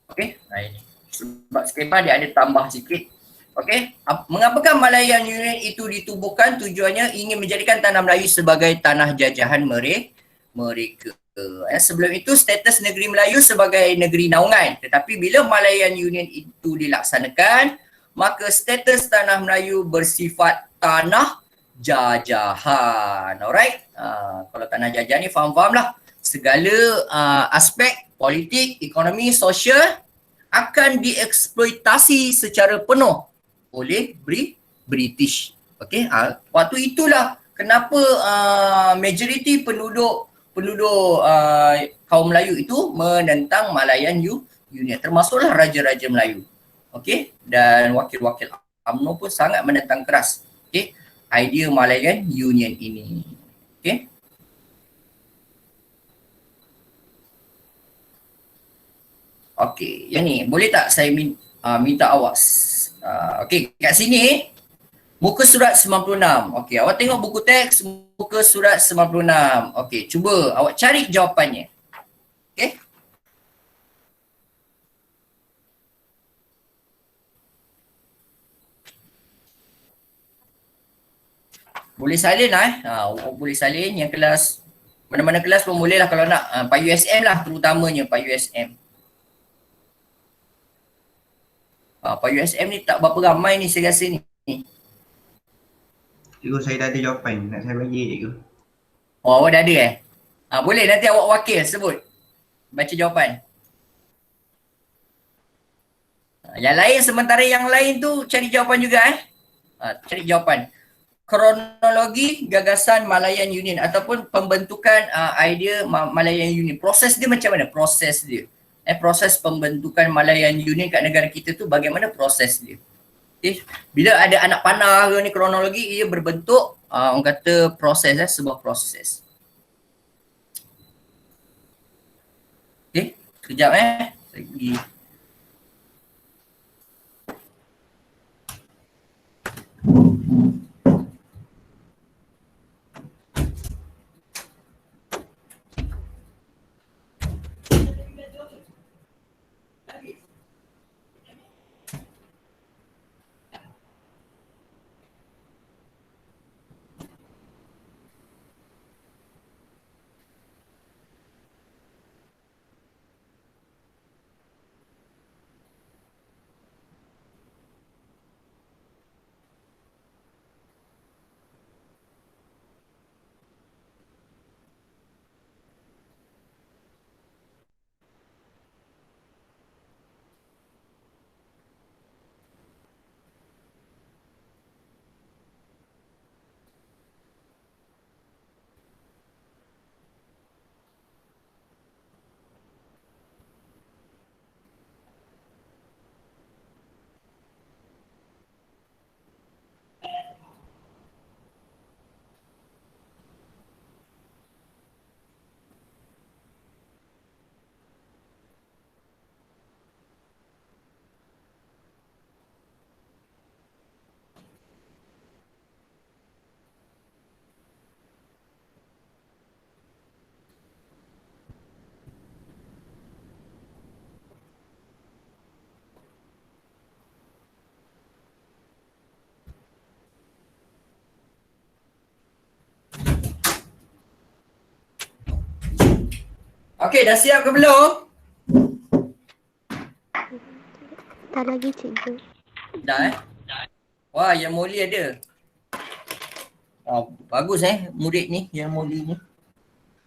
okay, ini. Sebab skema dia ada tambah sikit. Okay, mengapakah Malayan Union itu ditubuhkan? Tujuannya ingin menjadikan tanah Melayu sebagai tanah jajahan mereka. Sebelum itu status negeri Melayu sebagai negeri naungan. Tetapi bila Malayan Union itu dilaksanakan, maka status tanah Melayu bersifat tanah jajahan. Alright, kalau tanah jajahan ni faham-faham lah. Segala aspek politik, ekonomi, sosial akan dieksploitasi secara penuh oleh British. Okay, waktu itulah kenapa majoriti penduduk kaum Melayu itu menentang Malayan Union, termasuklah raja-raja Melayu. Okay, dan wakil-wakil UMNO pun sangat menentang keras, okay, idea Malayan Union ini. Okay. Okey, yang ni boleh tak saya minta awas. Okey, kat sini muka surat 96. Okey, awak tengok buku teks muka surat 96. Okey, cuba awak cari jawapannya. Okey. Boleh salin lah boleh salin yang kelas mana-mana kelas pun boleh lah kalau nak. PAYU-SM lah terutamanya PAYU-SM. PAYU-SM ni tak berapa ramai ni saya rasa ni. Cikgu saya dah ada jawapan, nak saya bagi cikgu. Oh, awak dah ada boleh nanti awak wakil sebut. Baca jawapan. Yang lain sementara yang lain tu cari jawapan juga cari jawapan. Kronologi gagasan Malayan Union ataupun pembentukan idea Malayan Union. Proses dia macam mana? Proses dia. Proses pembentukan Malayan Union kat negara kita tu bagaimana proses dia. Okay. Bila ada anak panah ke ni kronologi, ia berbentuk orang kata proses sebuah proses. Okay, sekejap lagi. Okey, dah siap ke belum? Tak lagi cikgu. Dah Wah, yang Molly ada. Bagus murid ni, yang Molly ni.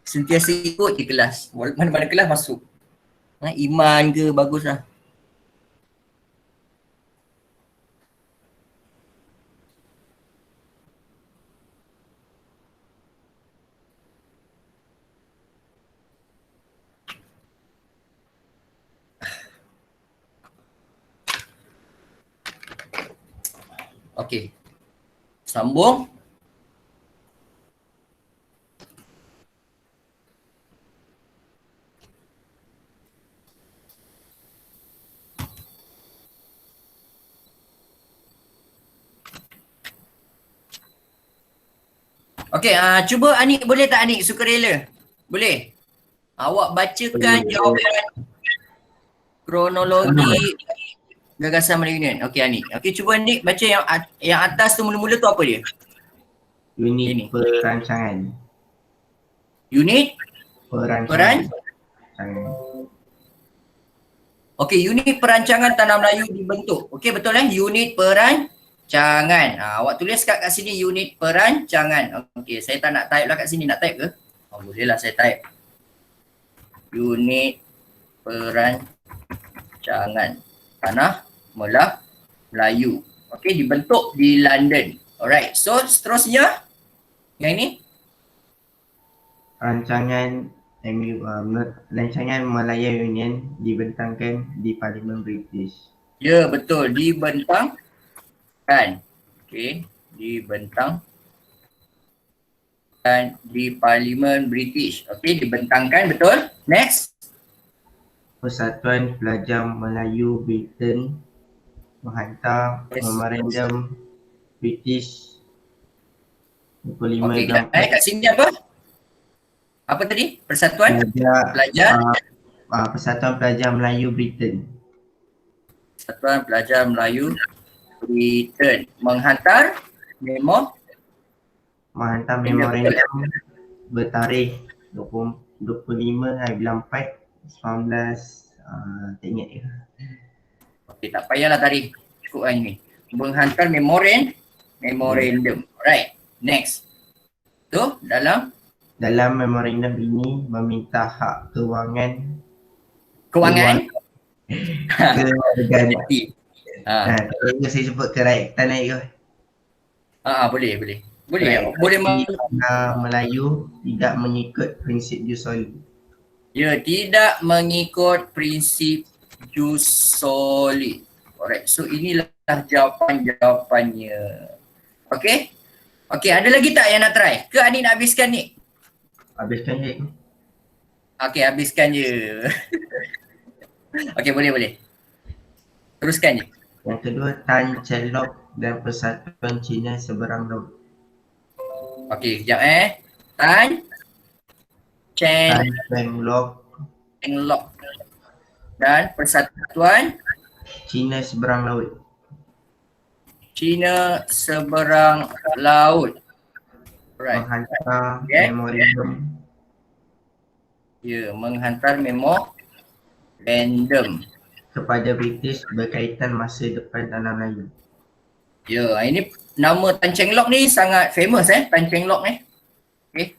Sentiasa ikut je kelas. Mana-mana kelas masuk. Iman ke bagus lah. Okey. Sambung. Okey, cuba Anik boleh tak Anik sukarela? Boleh? Awak bacakan jawapan kronologi gagasan Malayan Union. Okey Anik. Okey, cuba Anik baca yang atas tu mula-mula tu apa dia? Unit Ini. perancangan. Unit Perancangan. Okey, unit perancangan Tanah Melayu dibentuk. Okey, betul unit perancangan. Awak tulis kat sini unit perancangan. Okey, saya tak nak type lah kat sini. Nak type ke? Boleh lah saya type. Unit perancangan Tanah Melayu. Okey, dibentuk di London. Alright, so seterusnya yang ini Rancangan Malayan Union dibentangkan di Parlimen British. Ya, betul. Dibentangkan. Okey, dibentangkan di Parlimen British. Okey, dibentangkan, betul. Next. Persatuan Pelajar Melayu Britain menghantar Yes. memorandum British 25 Okey, kat sini apa? Apa tadi? Persatuan Pelajar Persatuan Pelajar Melayu Britain Persatuan Pelajar Melayu Britain menghantar memorandum bertarikh 25 hari bulan 4 19 tak ingat ke. Okey, tak payahlah tadi. Cukup hari ni. Menghantar memorandum. Alright, next. Tu dalam Memorandum ini meminta hak kewangan kewangan. kewarganegaraan. Ha, Saya sebut kerakyatan naik ke. boleh. Boleh. Rakyat Boleh Melayu tidak mengikut prinsip jus soli. Ya, tidak mengikut prinsip jus soli. Alright, so inilah jawapan-jawapannya. Okey? Okey, ada lagi tak yang nak try? Ke Ani nak habiskan ni? Habiskan je. Okey, habiskan je. Okey, boleh. Teruskan je. Yang kedua, Tan Cheng Lock dan Persatuan Cina Seberang Laut. Okey, kejap Tan Cheng Tan Cheng Lock Lock dan Persatuan Cina Seberang Laut. Cina Seberang Laut. Alright. Menghantar Okay. memorandum Ya, menghantar memorandum. kepada British berkaitan masa depan tanah Melayu. Ya, ini nama Tan Cheng Lock ni sangat famous Tan Cheng Lock ni. Okey.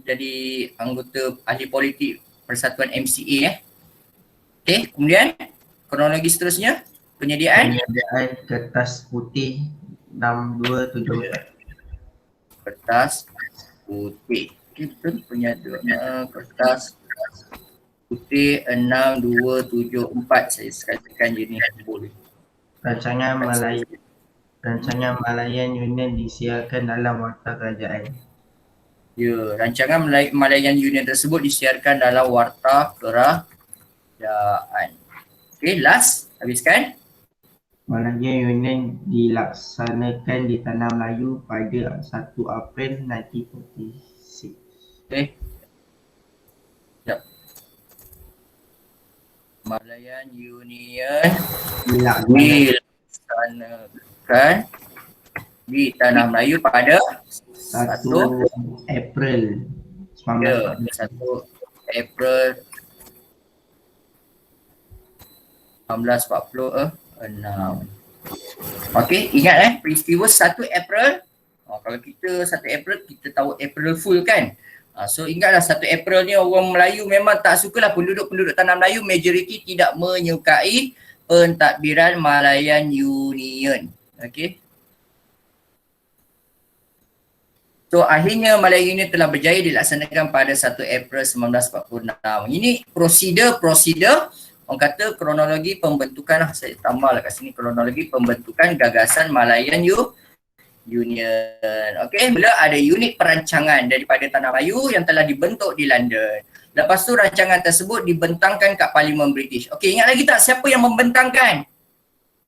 Jadi anggota ahli politik Persatuan MCA Okey, kemudian kronologi seterusnya penyediaan Kertas putih 6274. kertas putih. Okey, betul penyediaan kertas putih 6274. Saya sekalikan je ni boleh. Rancangan Malayan Union disiarkan dalam Warta Kerajaan. Ya, rancangan Malayan Union tersebut disiarkan dalam Warta Kerajaan. Okey, last habiskan. Malayan Union dilaksanakan di Tanah Melayu pada 1 April 1946. Okey. Sekejap. Malayan Union dilaksanakan di Tanah Melayu pada 1 1 April Ya, 1 April 1946. Okey, ingat peristiwa 1 April. Kalau kita 1 April kita tahu April Fool kan. So ingatlah 1 April ni orang Melayu memang tak sukalah, penduduk-penduduk tanah Melayu majoriti tidak menyukai pentadbiran Malayan Union. Okey. So akhirnya Malayan Union telah berjaya dilaksanakan pada 1 April 1946. Ini prosedur orang kata kronologi pembentukan, saya tambahlah kat sini kronologi pembentukan gagasan Malayan Union. Okey, mula ada unit perancangan daripada Tanah Melayu yang telah dibentuk di London. Lepas tu rancangan tersebut dibentangkan kat Parlimen British. Okey, ingat lagi tak siapa yang membentangkan?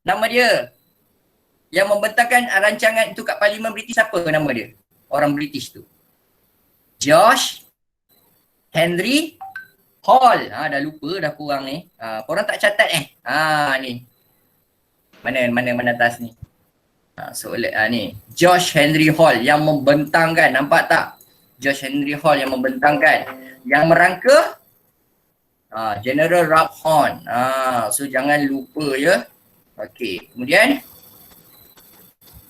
Nama dia. Yang membentangkan rancangan itu kat Parlimen British siapa nama dia? Orang British tu. George Henry Hall. Dah lupa dah korang ni. Korang tak catat ni. Mana atas ni. Ni. George Henry Hall yang membentangkan. Nampak tak? George Henry Hall yang membentangkan. Yang merangka General Ralph Horn. So jangan lupa ya. Okey. Kemudian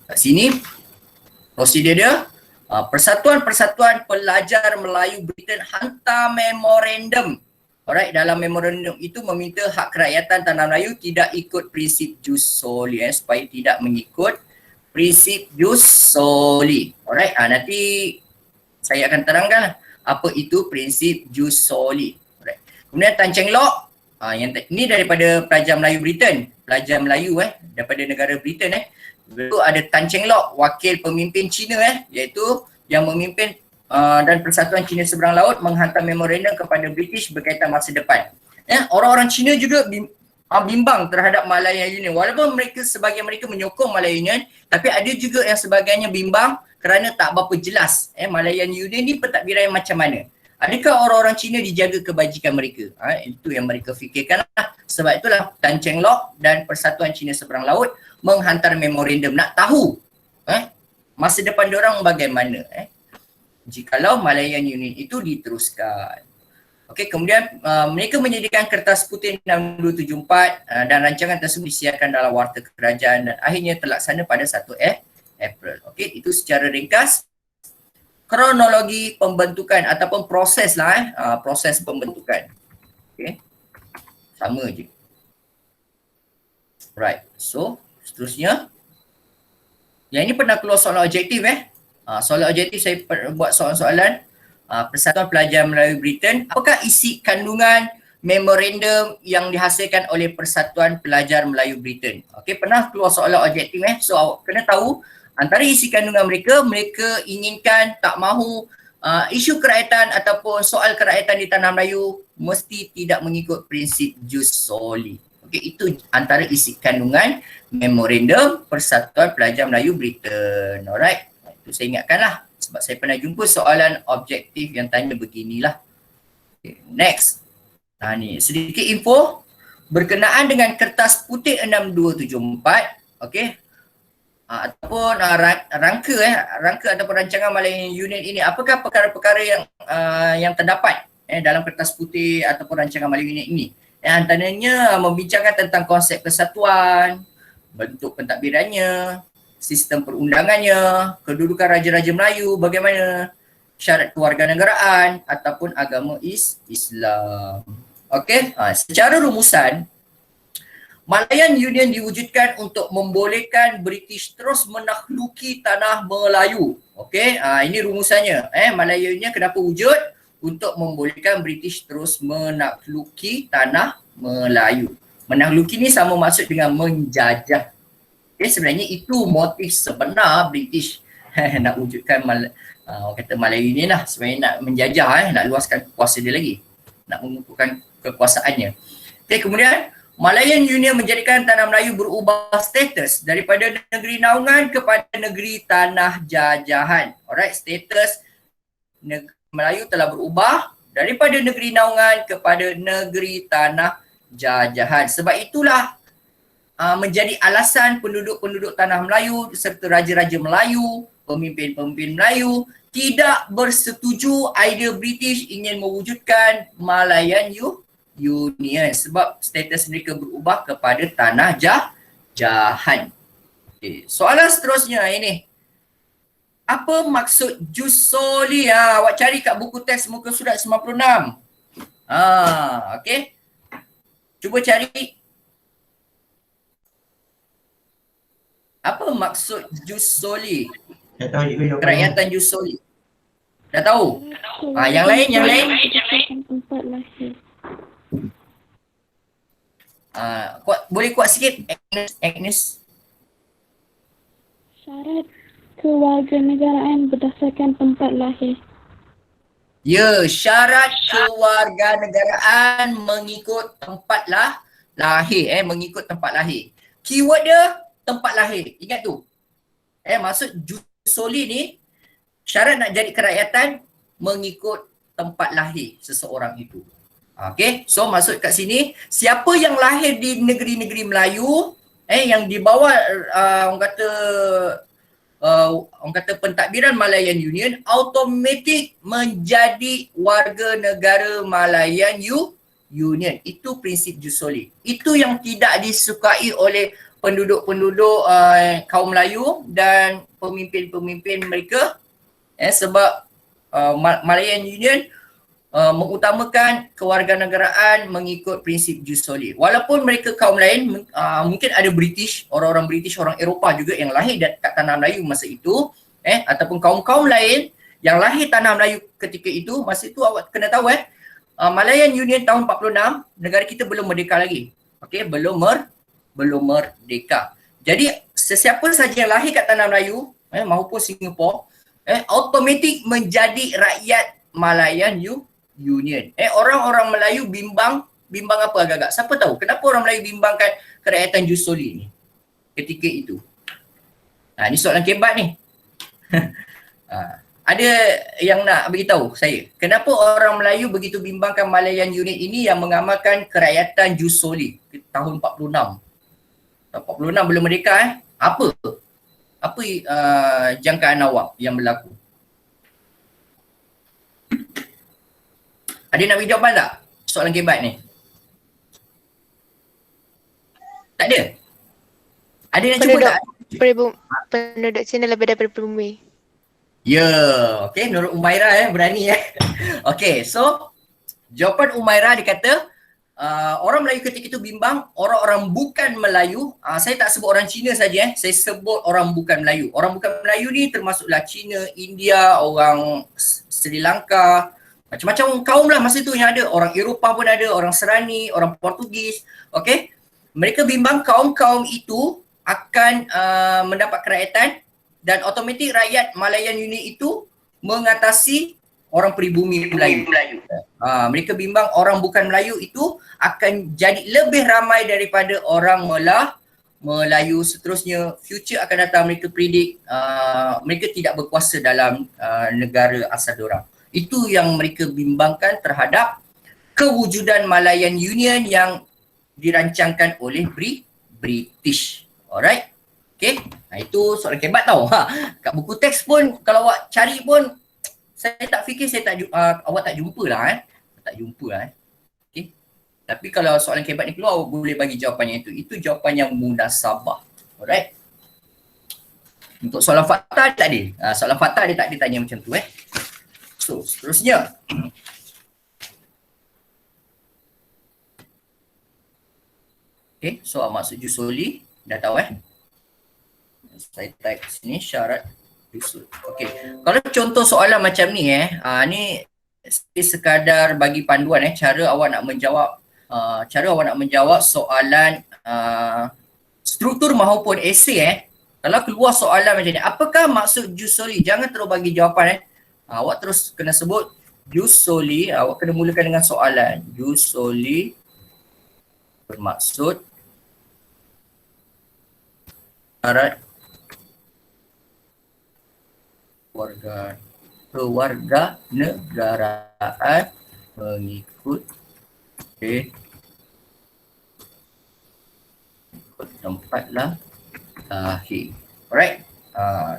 kat sini prosedur dia. Persatuan-persatuan pelajar Melayu Britain hantar memorandum. Alright, dalam memorandum itu meminta hak kerakyatan Tanah Melayu tidak ikut prinsip jus soli supaya tidak mengikut prinsip jus soli. Alright, nanti saya akan terangkan apa itu prinsip jus soli. Alright. Kemudian Tan Cheng Lock, ini daripada pelajar Melayu Britain, pelajar Melayu daripada negara Britain Itu ada Tan Cheng Lock, wakil pemimpin Cina iaitu yang memimpin dan Persatuan Cina Seberang Laut menghantar memorandum kepada British berkaitan masa depan. Orang-orang Cina juga bimbang terhadap Malayan Union. Walaupun sebahagian mereka menyokong Malayan Union, tapi ada juga yang sebagainya bimbang kerana tak berapa jelas Malayan Union ni pentadbiran yang macam mana. Adakah orang-orang Cina dijaga kebajikan mereka? Itu yang mereka fikirkan lah. Sebab itulah Tan Cheng Lock dan Persatuan Cina Seberang Laut menghantar memorandum nak tahu masa depan diorang bagaimana jikalau Malayan Union itu diteruskan. Okey, kemudian mereka menyediakan kertas putih 6274 dan rancangan tersebut disiarkan dalam Warta Kerajaan dan akhirnya terlaksana pada 1 April. Okey, itu secara ringkas kronologi pembentukan ataupun proses lah proses pembentukan. Okey. Sama je. Right. So, seterusnya yang ini pernah keluar soalan objektif soalan objektif saya buat soalan-soalan Persatuan Pelajar Melayu Britain. Apakah isi kandungan memorandum yang dihasilkan oleh Persatuan Pelajar Melayu Britain? Okey, pernah keluar soalan objektif So awak kena tahu antara isi kandungan mereka inginkan, tak mahu isu kerakyatan ataupun soal kerakyatan di tanah Melayu mesti tidak mengikut prinsip jus soli. Okey, itu antara isi kandungan memorandum Persatuan Pelajar Melayu Britain. Alright, itu saya ingatkanlah sebab saya pernah jumpa soalan objektif yang tanya beginilah. Okay, next. Ni sedikit info berkenaan dengan kertas putih 6274. Okey. Ataupun rangka ataupun rancangan Malayan Union ini, apakah perkara-perkara yang terdapat dalam kertas putih ataupun rancangan Malayan Union ini. Antaranya membincangkan tentang konsep kesatuan, bentuk pentadbirannya, sistem perundangannya, kedudukan Raja-Raja Melayu, bagaimana syarat kewarganegaraan ataupun agama Islam. Okey, secara rumusan Malayan Union diwujudkan untuk membolehkan British terus menakhluki tanah Melayu. Okey, ini rumusannya. Malayan Union kenapa wujud? Untuk membolehkan British terus menakhluki tanah Melayu. Menakhluki ni sama maksud dengan menjajah. Okay, sebenarnya itu motif sebenar British nak wujudkan orang kata Malayan Union lah. Sebenarnya nak menjajah, nak luaskan kuasa dia lagi. Nak mengukuhkan kekuasaannya. Okay, kemudian Malayan Union menjadikan tanah Melayu berubah status daripada negeri naungan kepada negeri tanah jajahan. Alright, status Melayu telah berubah daripada negeri naungan kepada negeri tanah jajahan. Sebab itulah menjadi alasan penduduk-penduduk tanah Melayu serta raja-raja Melayu, pemimpin-pemimpin Melayu tidak bersetuju idea British ingin mewujudkan Malayan Union sebab status mereka berubah kepada tanah jajahan. Okay. Soalan seterusnya ini. Apa maksud jus soli? Awak cari kat buku teks muka surat 96. Okey. Cuba cari. Apa maksud jus soli? Tak tahu cikgu. Kerakyatan jus soli. Dah tahu? Yang lain. Tempat lahir. Boleh kuat sikit Agnes. Syarat kewarganegaraan berdasarkan tempat lahir. Ya, syarat kewarganegaraan mengikut tempat lahir. Mengikut tempat lahir. Keyword dia tempat lahir. Ingat tu. Maksud jus soli ni syarat nak jadi kerakyatan mengikut tempat lahir seseorang itu. Okey, so maksud kat sini siapa yang lahir di negeri-negeri Melayu yang di bawah orang kata pentadbiran Malayan Union automatik menjadi warga negara Malayan Union. Itu prinsip jus soli. Itu yang tidak disukai oleh penduduk-penduduk kaum Melayu dan pemimpin-pemimpin mereka sebab Malayan Union mengutamakan kewarganegaraan mengikut prinsip jus soli. Walaupun mereka kaum lain, mungkin ada British, orang-orang British, orang Eropah juga yang lahir kat tanah Melayu masa itu, ataupun kaum-kaum lain yang lahir tanah Melayu ketika itu, masa itu awak kena tahu Malayan Union tahun 46, negara kita belum merdeka lagi. Okey, belum merdeka. Jadi sesiapa saja yang lahir kat tanah Melayu maupun Singapura automatik menjadi rakyat Malayan Union. Orang-orang Melayu bimbang bimbang apa agak-agak? Siapa tahu kenapa orang Melayu bimbangkan kerakyatan jus soli ni ketika itu? Ni soalan kebat ni. Ada yang nak beritahu saya, kenapa orang Melayu begitu bimbangkan Malayan unit ini yang mengamalkan kerakyatan jus soli tahun 46? Tahun 46 belum merdeka Apa jangkaan awak yang berlaku? Ada nak beri jawapan tak? Soalan kebat ni. Tak ada? Ada yang cuba tak? Penduduk Cina lebih daripada pribumi. Ya, okey, Nur Umairah berani Okey, so jawapan Umairah dia kata orang Melayu ketika itu bimbang, orang-orang bukan Melayu, saya tak sebut orang Cina saja saya sebut orang bukan Melayu. Orang bukan Melayu ni termasuklah Cina, India, orang Sri Lanka, macam-macam kaum lah masa tu yang ada. Orang Eropah pun ada, orang Serani, orang Portugis, okey. Mereka bimbang kaum-kaum itu akan mendapat kerakyatan dan otomatik rakyat Malayan unit itu mengatasi orang pribumi Melayu. Mereka bimbang orang bukan Melayu itu akan jadi lebih ramai daripada orang Melayu. Seterusnya future akan datang, mereka predict mereka tidak berkuasa dalam negara asal diorang. Itu yang mereka bimbangkan terhadap kewujudan Malayan Union yang dirancangkan oleh British. Alright. Okay. Itu soalan kebat tau. Kat buku teks pun kalau awak cari pun saya tak fikir awak tak jumpa lah Tak jumpa lah Okay. Tapi kalau soalan kebat ni keluar awak boleh bagi jawapannya itu. Itu jawapan yang munasabah. Alright. Untuk soalan fakta dia tak ada. Soalan fakta dia tak ada tanya macam tu So seterusnya. Okay. So maksud jus soli dah tahu Saya type sini syarat jus. Okey. Kalau contoh soalan macam ni ni sekadar bagi panduan cara awak nak menjawab soalan struktur maupun esei kalau keluar soalan macam ni, apakah maksud jus soli? Jangan terus bagi jawapan awak terus kena sebut jus soli, awak kena mulakan dengan soalan. Jus soli bermaksud syarat kewarga negaraan mengikut tempat lahir. Alright.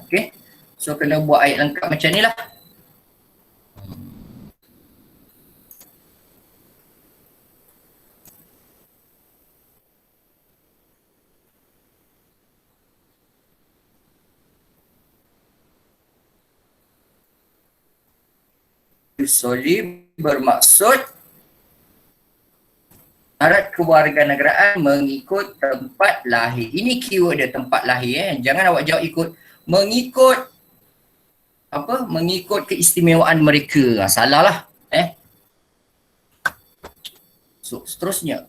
Okay. So kena buat ayat lengkap macam ni lah. Soli bermaksud syarat kewarganegaraan mengikut tempat lahir. Ini keyword dia, tempat lahir Jangan awak jawab ikut mengikut mengikut keistimewaan mereka. Salah lah So seterusnya.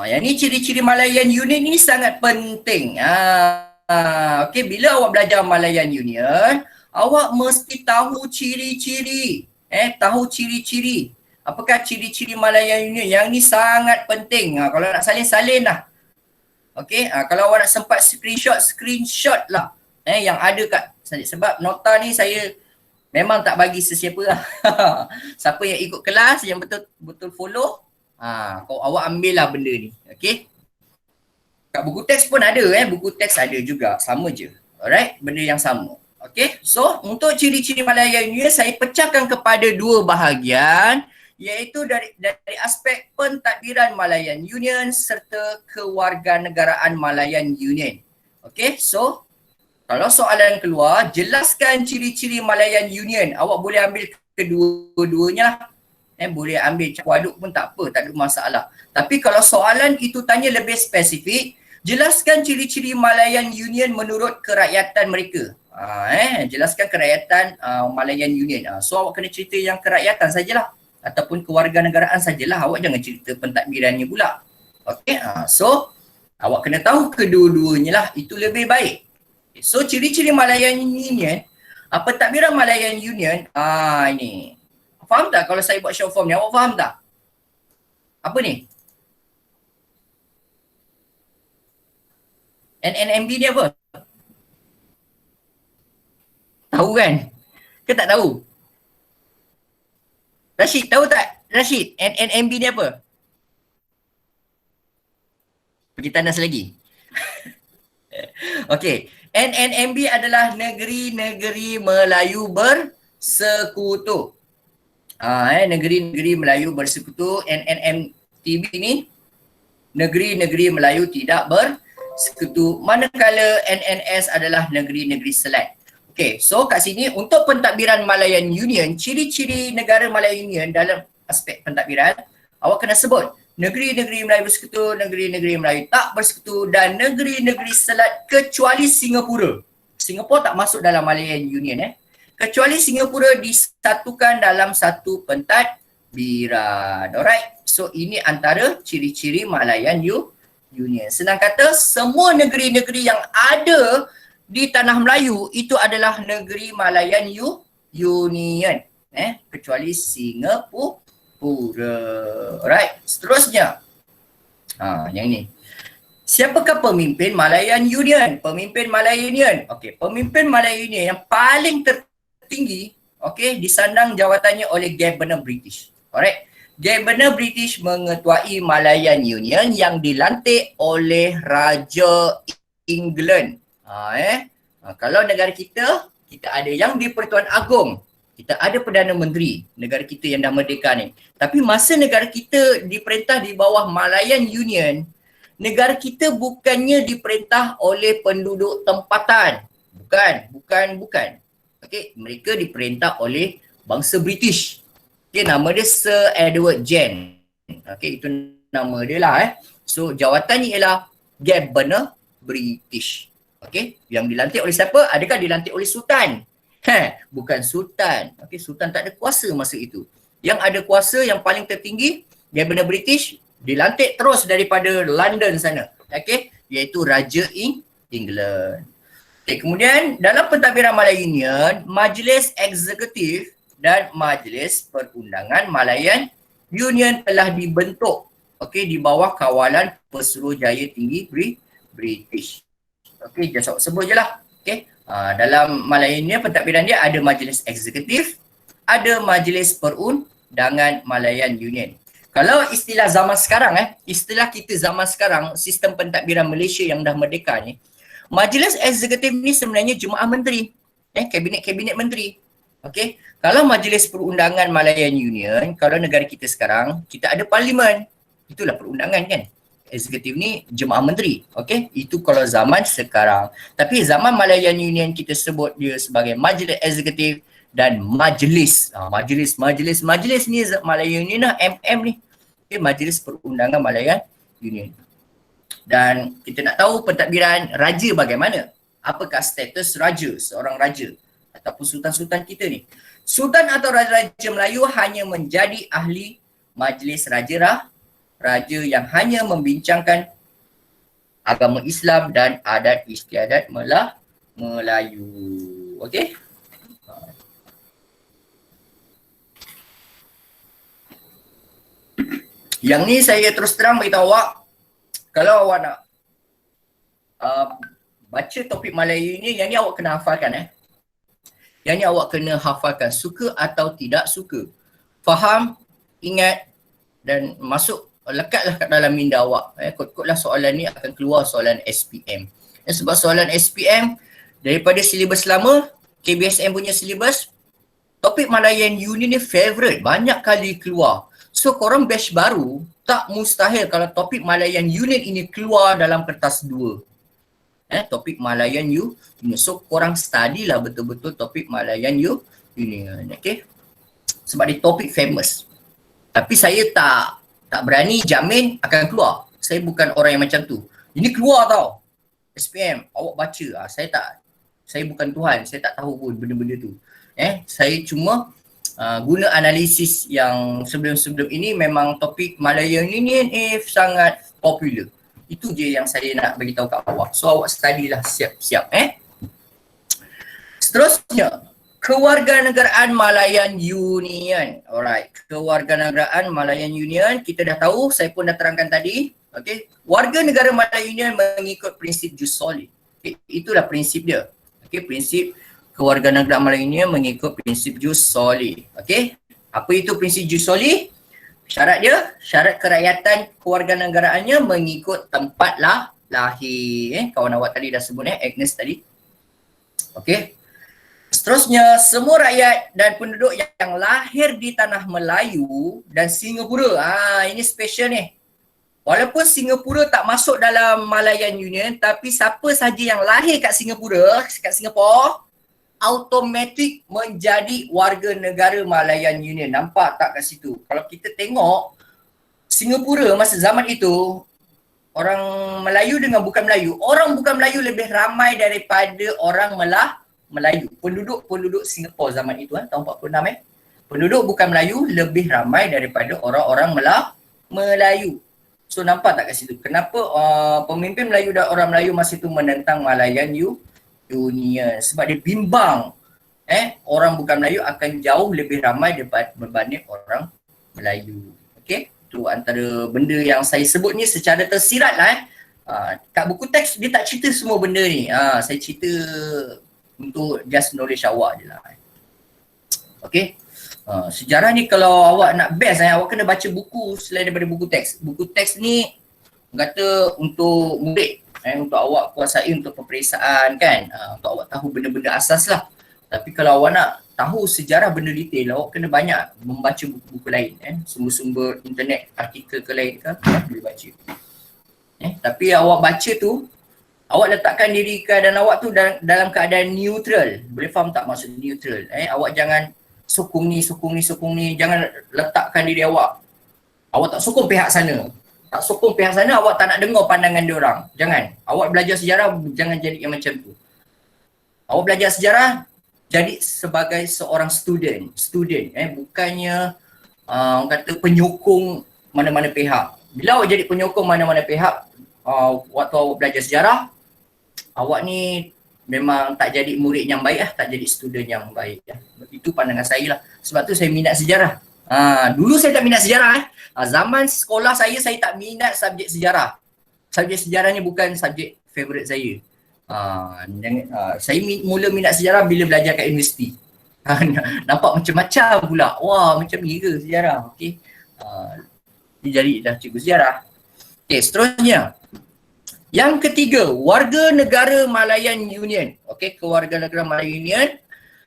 Yang ni ciri-ciri Malayan Union ni sangat penting. Okey, bila awak belajar Malayan Union, awak mesti tahu ciri-ciri. Tahu ciri-ciri. Apakah ciri-ciri Malayan Union? Yang ni sangat penting. Kalau nak salin lah. Okey, kalau awak nak sempat screenshot lah. Yang ada kat sebab nota ni saya memang tak bagi sesiapa lah. Siapa yang ikut kelas, yang betul follow, awak ambil lah benda ni. Okey. Kat buku teks pun ada buku teks ada juga. Sama je. Alright, benda yang sama. Okay, so untuk ciri-ciri Malayan Union saya pecahkan kepada dua bahagian, iaitu dari aspek pentadbiran Malayan Union serta kewarganegaraan Malayan Union. Okay, so kalau soalan keluar, jelaskan ciri-ciri Malayan Union. Awak boleh ambil kedua-duanya lah. Boleh ambil campur aduk pun tak apa, tak ada masalah. Tapi kalau soalan itu tanya lebih spesifik, jelaskan ciri-ciri Malayan Union menurut kerakyatan mereka. Jelaskan kerakyatan Malayan Union. So awak kena cerita yang kerakyatan sajalah ataupun kewarganegaraan sajalah. Awak jangan cerita pentadbirannya pula. Okey, so awak kena tahu kedua-duanya lah, itu lebih baik. So ciri-ciri Malayan Union, pentadbiran Malayan Union, ini. Faham tak kalau saya buat short form ni? Awak faham tak? Apa ni? NNMB ni apa? Tahu kan? Ke tak tahu? Rashid tahu tak? Rashid, NNMB ni apa? Pergi tandas lagi. Okey, NNMB adalah Negeri-Negeri Melayu Bersekutu. Negeri-Negeri Melayu Bersekutu. NNMTB ni Negeri-Negeri Melayu Tidak Bersekutu. Manakala NNS adalah Negeri-Negeri Selat. Okey, so kat sini untuk pentadbiran Malayan Union, ciri-ciri negara Malayan Union dalam aspek pentadbiran, awak kena sebut negeri-negeri Melayu Bersekutu, negeri-negeri Melayu Tak Bersekutu dan negeri-negeri Selat kecuali Singapura. Singapura tak masuk dalam Malayan Union kecuali Singapura disatukan dalam satu pentadbiran. Alright, so ini antara ciri-ciri Malayan Union. Senang kata, semua negeri-negeri yang ada di Tanah Melayu itu adalah negeri Malayan Union, kecuali Singapura. Alright, seterusnya. Yang ini. Siapakah pemimpin Malayan Union? Pemimpin Malayan Union. Okey, pemimpin Malayan Union yang paling tertinggi, okey, disandang jawatannya oleh Governor British. Alright. Governor British mengetuai Malayan Union yang dilantik oleh Raja England. Kalau negara kita ada yang di-Pertuan Agong. Kita ada Perdana Menteri, negara kita yang dah merdeka ni. Tapi masa negara kita diperintah di bawah Malayan Union, negara kita bukannya diperintah oleh penduduk tempatan. Bukan. Okey, mereka diperintah oleh bangsa British. Okey, nama dia Sir Edward Gen. Okey, itu nama dia lah So, jawatannya ialah Governor British. Okey, yang dilantik oleh siapa? Adakah dilantik oleh Sultan? Bukan Sultan. Okey, Sultan tak ada kuasa masa itu. Yang ada kuasa yang paling tertinggi, Governor British, dilantik terus daripada London sana. Okey, iaitu Raja England. Okay, kemudian dalam pentadbiran Malayan Union, Majlis Eksekutif dan Majlis Perundangan Malayan Union telah dibentuk, okey, di bawah kawalan Pesuruhjaya Tinggi British. Okey, just sebut je lah. Okey, dalam Malayan Union pentadbiran dia ada Majlis Eksekutif, ada Majlis Perundangan Malayan Union. Kalau istilah zaman sekarang istilah kita zaman sekarang, sistem pentadbiran Malaysia yang dah merdeka ni, Majlis Eksekutif ni sebenarnya Jemaah Menteri, kabinet menteri. Okey, kalau Majlis Perundangan Malayan Union, kalau negara kita sekarang, kita ada parlimen. Itulah perundangan kan. Eksekutif ni Jemaah Menteri. Okey, itu kalau zaman sekarang. Tapi zaman Malayan Union kita sebut dia sebagai Majlis Eksekutif dan Majlis. Majlis ni Malayan Union lah, MM ni. Okay, Majlis Perundangan Malayan Union. Dan kita nak tahu pentadbiran raja bagaimana? Apakah status raja, seorang raja ataupun sultan-sultan kita ni? Sultan atau raja-raja Melayu hanya menjadi ahli majlis raja yang hanya membincangkan agama Islam dan adat istiadat Melayu. Okey? Yang ni saya terus terang beritahu awak, kalau awak nak baca topik Melayu ni, yang ni awak kena hafalkan Yang ni awak kena hafalkan, suka atau tidak suka. Faham, ingat dan masuk, lekatlah kat dalam minda awak. Kot-kotlah soalan ni akan keluar soalan SPM. Sebab soalan SPM daripada silibus lama, KBSM punya silibus, topik Malayan Union ni favourite, banyak kali keluar. So korang batch baru, tak mustahil kalau topik Malayan Union ini keluar dalam kertas 2. Topik Malayan Union. So korang study lah betul-betul topik Malayan Union. Okay? Sebab dia topik famous. Tapi saya tak berani jamin akan keluar. Saya bukan orang yang macam tu. Ini keluar tau. SPM, awak baca. Saya bukan Tuhan. Saya tak tahu pun benda-benda tu. Saya cuma guna analisis yang sebelum-sebelum ini memang topik Malayan Union sangat popular. Itu je yang saya nak bagi tahu kat awak. So awak study lah siap-siap. Seterusnya, Kewarganegaraan Malayan Union. Alright, Kewarganegaraan Malayan Union kita dah tahu, saya pun dah terangkan tadi. Okey, warga negara Malayan Union mengikut prinsip jus soli. Okay, itulah prinsip dia. Okey, prinsip kewarganegaraan Malayan Union mengikut prinsip jus soli. Okey, apa itu prinsip jus soli? Syarat dia, syarat kerakyatan kewarganegaraannya mengikut tempat lahir. Kawan awak tadi dah sebut Agnes tadi. Okey. Seterusnya, semua rakyat dan penduduk yang lahir di tanah Melayu dan Singapura. Ini special ni. Walaupun Singapura tak masuk dalam Malayan Union, tapi siapa sahaja yang lahir kat Singapura, kat Singapura, automatik menjadi warga negara Malayan Union. Nampak tak kat situ? Kalau kita tengok, Singapura masa zaman itu, orang Melayu dengan bukan Melayu. Orang bukan Melayu lebih ramai daripada orang Melayu. Penduduk Singapura zaman itu, tahun 46 penduduk bukan Melayu lebih ramai daripada orang-orang Melayu. So nampak tak kat situ? Kenapa pemimpin Melayu dan orang Melayu masa itu menentang Malayan Union? Sebab dia bimbang orang bukan Melayu akan jauh lebih ramai berbanding orang Melayu. Okey, tu antara benda yang saya sebut ni secara tersirat lah. Kat buku teks dia tak cerita semua benda ni. Saya cerita untuk just knowledge awak je lah. Okay. Sejarah ni kalau awak nak best awak kena baca buku selain daripada buku teks. Buku teks ni kata untuk murid, untuk awak kuasai untuk peperiksaan kan, untuk awak tahu benda-benda asas lah. Tapi kalau awak nak tahu sejarah benda detail, awak kena banyak membaca buku-buku lain, sumber-sumber internet, artikel ke lain ke, boleh baca. Tapi awak baca tu, awak letakkan diri keadaan awak tu dalam keadaan neutral. Boleh faham tak maksud neutral? Awak jangan sokong ni, jangan letakkan diri awak. Awak tak sokong pihak sana. Tak sokong pihak sana, awak tak nak dengar pandangan dia orang. Jangan. Awak belajar sejarah, jangan jadi yang macam tu. Awak belajar sejarah, jadi sebagai seorang student. Bukannya orang kata penyokong mana-mana pihak. Bila awak jadi penyokong mana-mana pihak, waktu awak belajar sejarah, awak ni memang tak jadi murid yang baik tak jadi student yang baik. Itu pandangan saya lah. Sebab tu saya minat sejarah. Dulu saya tak minat sejarah. Zaman sekolah saya tak minat subjek sejarah. Subjek sejarah ni bukan subjek favourite saya. Saya mula minat sejarah bila belajar kat universiti. Nampak macam-macam pula. Wah, macam ni ke sejarah? Okey. Jadi dah cikgu sejarah. Okey, seterusnya. Yang ketiga, warga negara Malayan Union. Okey, kewarganegaraan Malayan Union.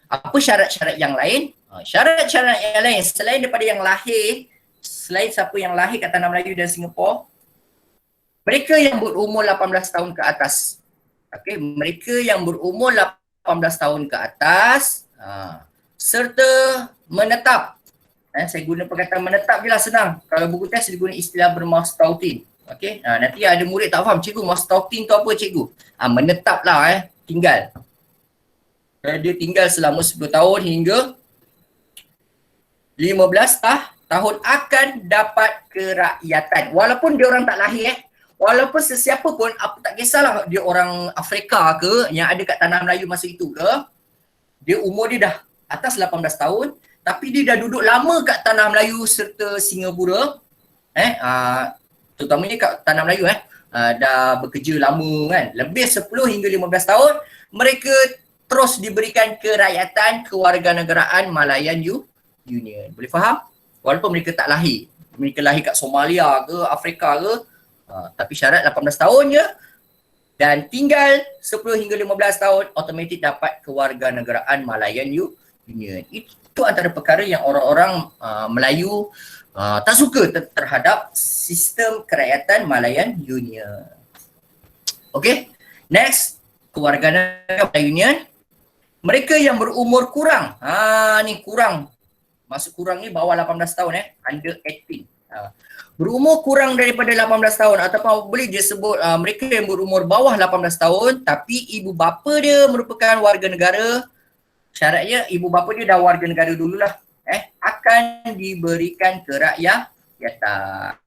Apa syarat-syarat yang lain? Syarat-syarat yang lain selain daripada yang lahir, selain siapa yang lahir kat tanah Melayu dan Singapura, mereka yang berumur 18 tahun ke atas. Okey, mereka yang berumur 18 tahun ke atas serta menetap. Saya guna perkataan menetap je lah, senang. Kalau buku teks dia guna istilah bermastautin. Okey, nanti ada murid tak faham, cikgu mastautin tu apa cikgu? Menetap lah tinggal. Dia tinggal selama 10 tahun hingga 15 tahun akan dapat kerakyatan. Walaupun dia orang tak lahir walaupun sesiapa pun, apa tak kisahlah dia orang Afrika ke yang ada kat tanah Melayu masa itu ke, dia umur dia dah atas 18 tahun tapi dia dah duduk lama kat tanah Melayu serta Singapura, terutamanya kat tanah Melayu dah bekerja lama kan, lebih 10 hingga 15 tahun, mereka terus diberikan kerakyatan kewarganegaraan Malayan Union. Boleh faham? Walaupun mereka tak lahir, mereka lahir kat Somalia ke, Afrika ke, tapi syarat 18 tahun je dan tinggal 10 hingga 15 tahun, automatik dapat kewarganegaraan Malayan Union. Itu antara perkara yang orang-orang Melayu tak suka terhadap sistem kerakyatan Malayan Union. Okey, next, kewarganegaraan Malayan Union. Mereka yang berumur kurang, ni kurang, maksud kurang ni bawah 18 tahun under 18. Berumur kurang daripada 18 tahun ataupun boleh dia sebut mereka yang berumur bawah 18 tahun tapi ibu bapa dia merupakan warga negara. Syaratnya ibu bapa dia dah warga negara dululah, akan diberikan kerakyatan.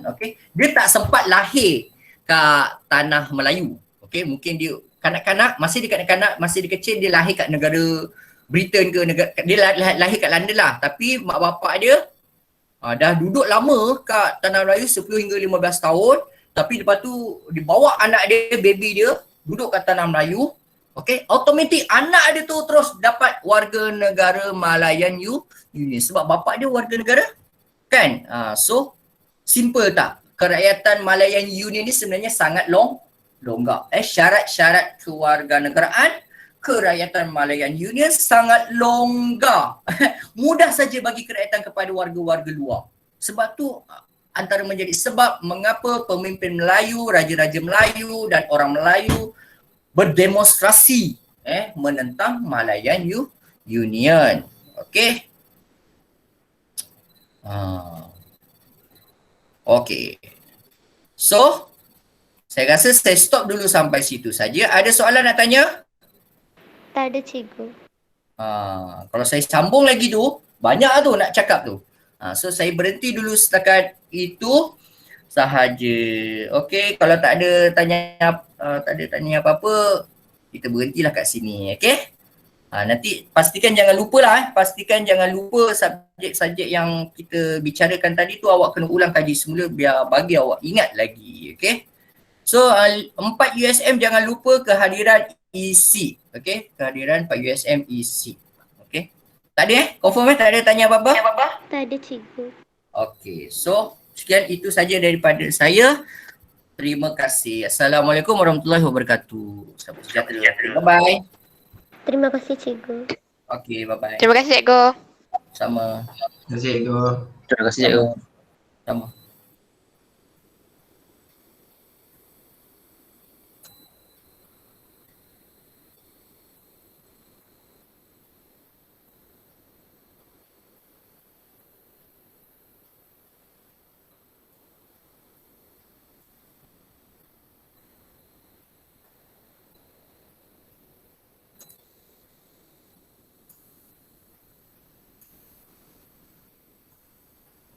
Okey, dia tak sempat lahir kat tanah Melayu. Okey, mungkin dia kanak-kanak, masih dia kecil dia lahir kat negara Britain ke negara, dia lahir kat London lah, tapi mak bapak dia dah duduk lama kat Tanah Melayu 10 hingga 15 tahun, tapi lepas tu dibawa anak dia, baby dia duduk kat Tanah Melayu. Okay, automatik anak dia tu terus dapat warga negara Malayan Union sebab bapak dia warga negara kan. So simple tak? Kerakyatan Malayan Union ni sebenarnya sangat longgar. Syarat-syarat kewarganegaraan kerakyatan Malayan Union sangat longgar. Mudah saja bagi kerakyatan kepada warga-warga luar. Sebab tu antara menjadi sebab mengapa pemimpin Melayu, raja-raja Melayu dan orang Melayu berdemonstrasi menentang Malayan Union. Okey. Okey. So, saya rasa saya stop dulu sampai situ saja. Ada soalan nak tanya? Tak ada cikgu. Kalau saya sambung lagi tu, banyak tu nak cakap tu. So, saya berhenti dulu setakat itu sahaja. Okey, kalau tak ada tanya apa-apa, kita berhentilah kat sini. Okey? Nanti pastikan jangan lupa pastikan jangan lupa subjek-subjek yang kita bicarakan tadi tu awak kena ulang kaji semula biar bagi awak ingat lagi. Okey? So 4 USM jangan lupa kehadiran EC. Okey? Kehadiran 4 USM EC. Okey? Tak ada Confirm tak ada tanya apa-apa? Tak ada cikgu. Okey. So sekian itu saja daripada saya. Terima kasih. Assalamualaikum warahmatullahi wabarakatuh. Selamat sejahtera. Bye-bye. Terima kasih cikgu. Okey, bye-bye. Terima kasih cikgu. Sama. Terima kasih, cikgu. Terima kasih cikgu. Sama.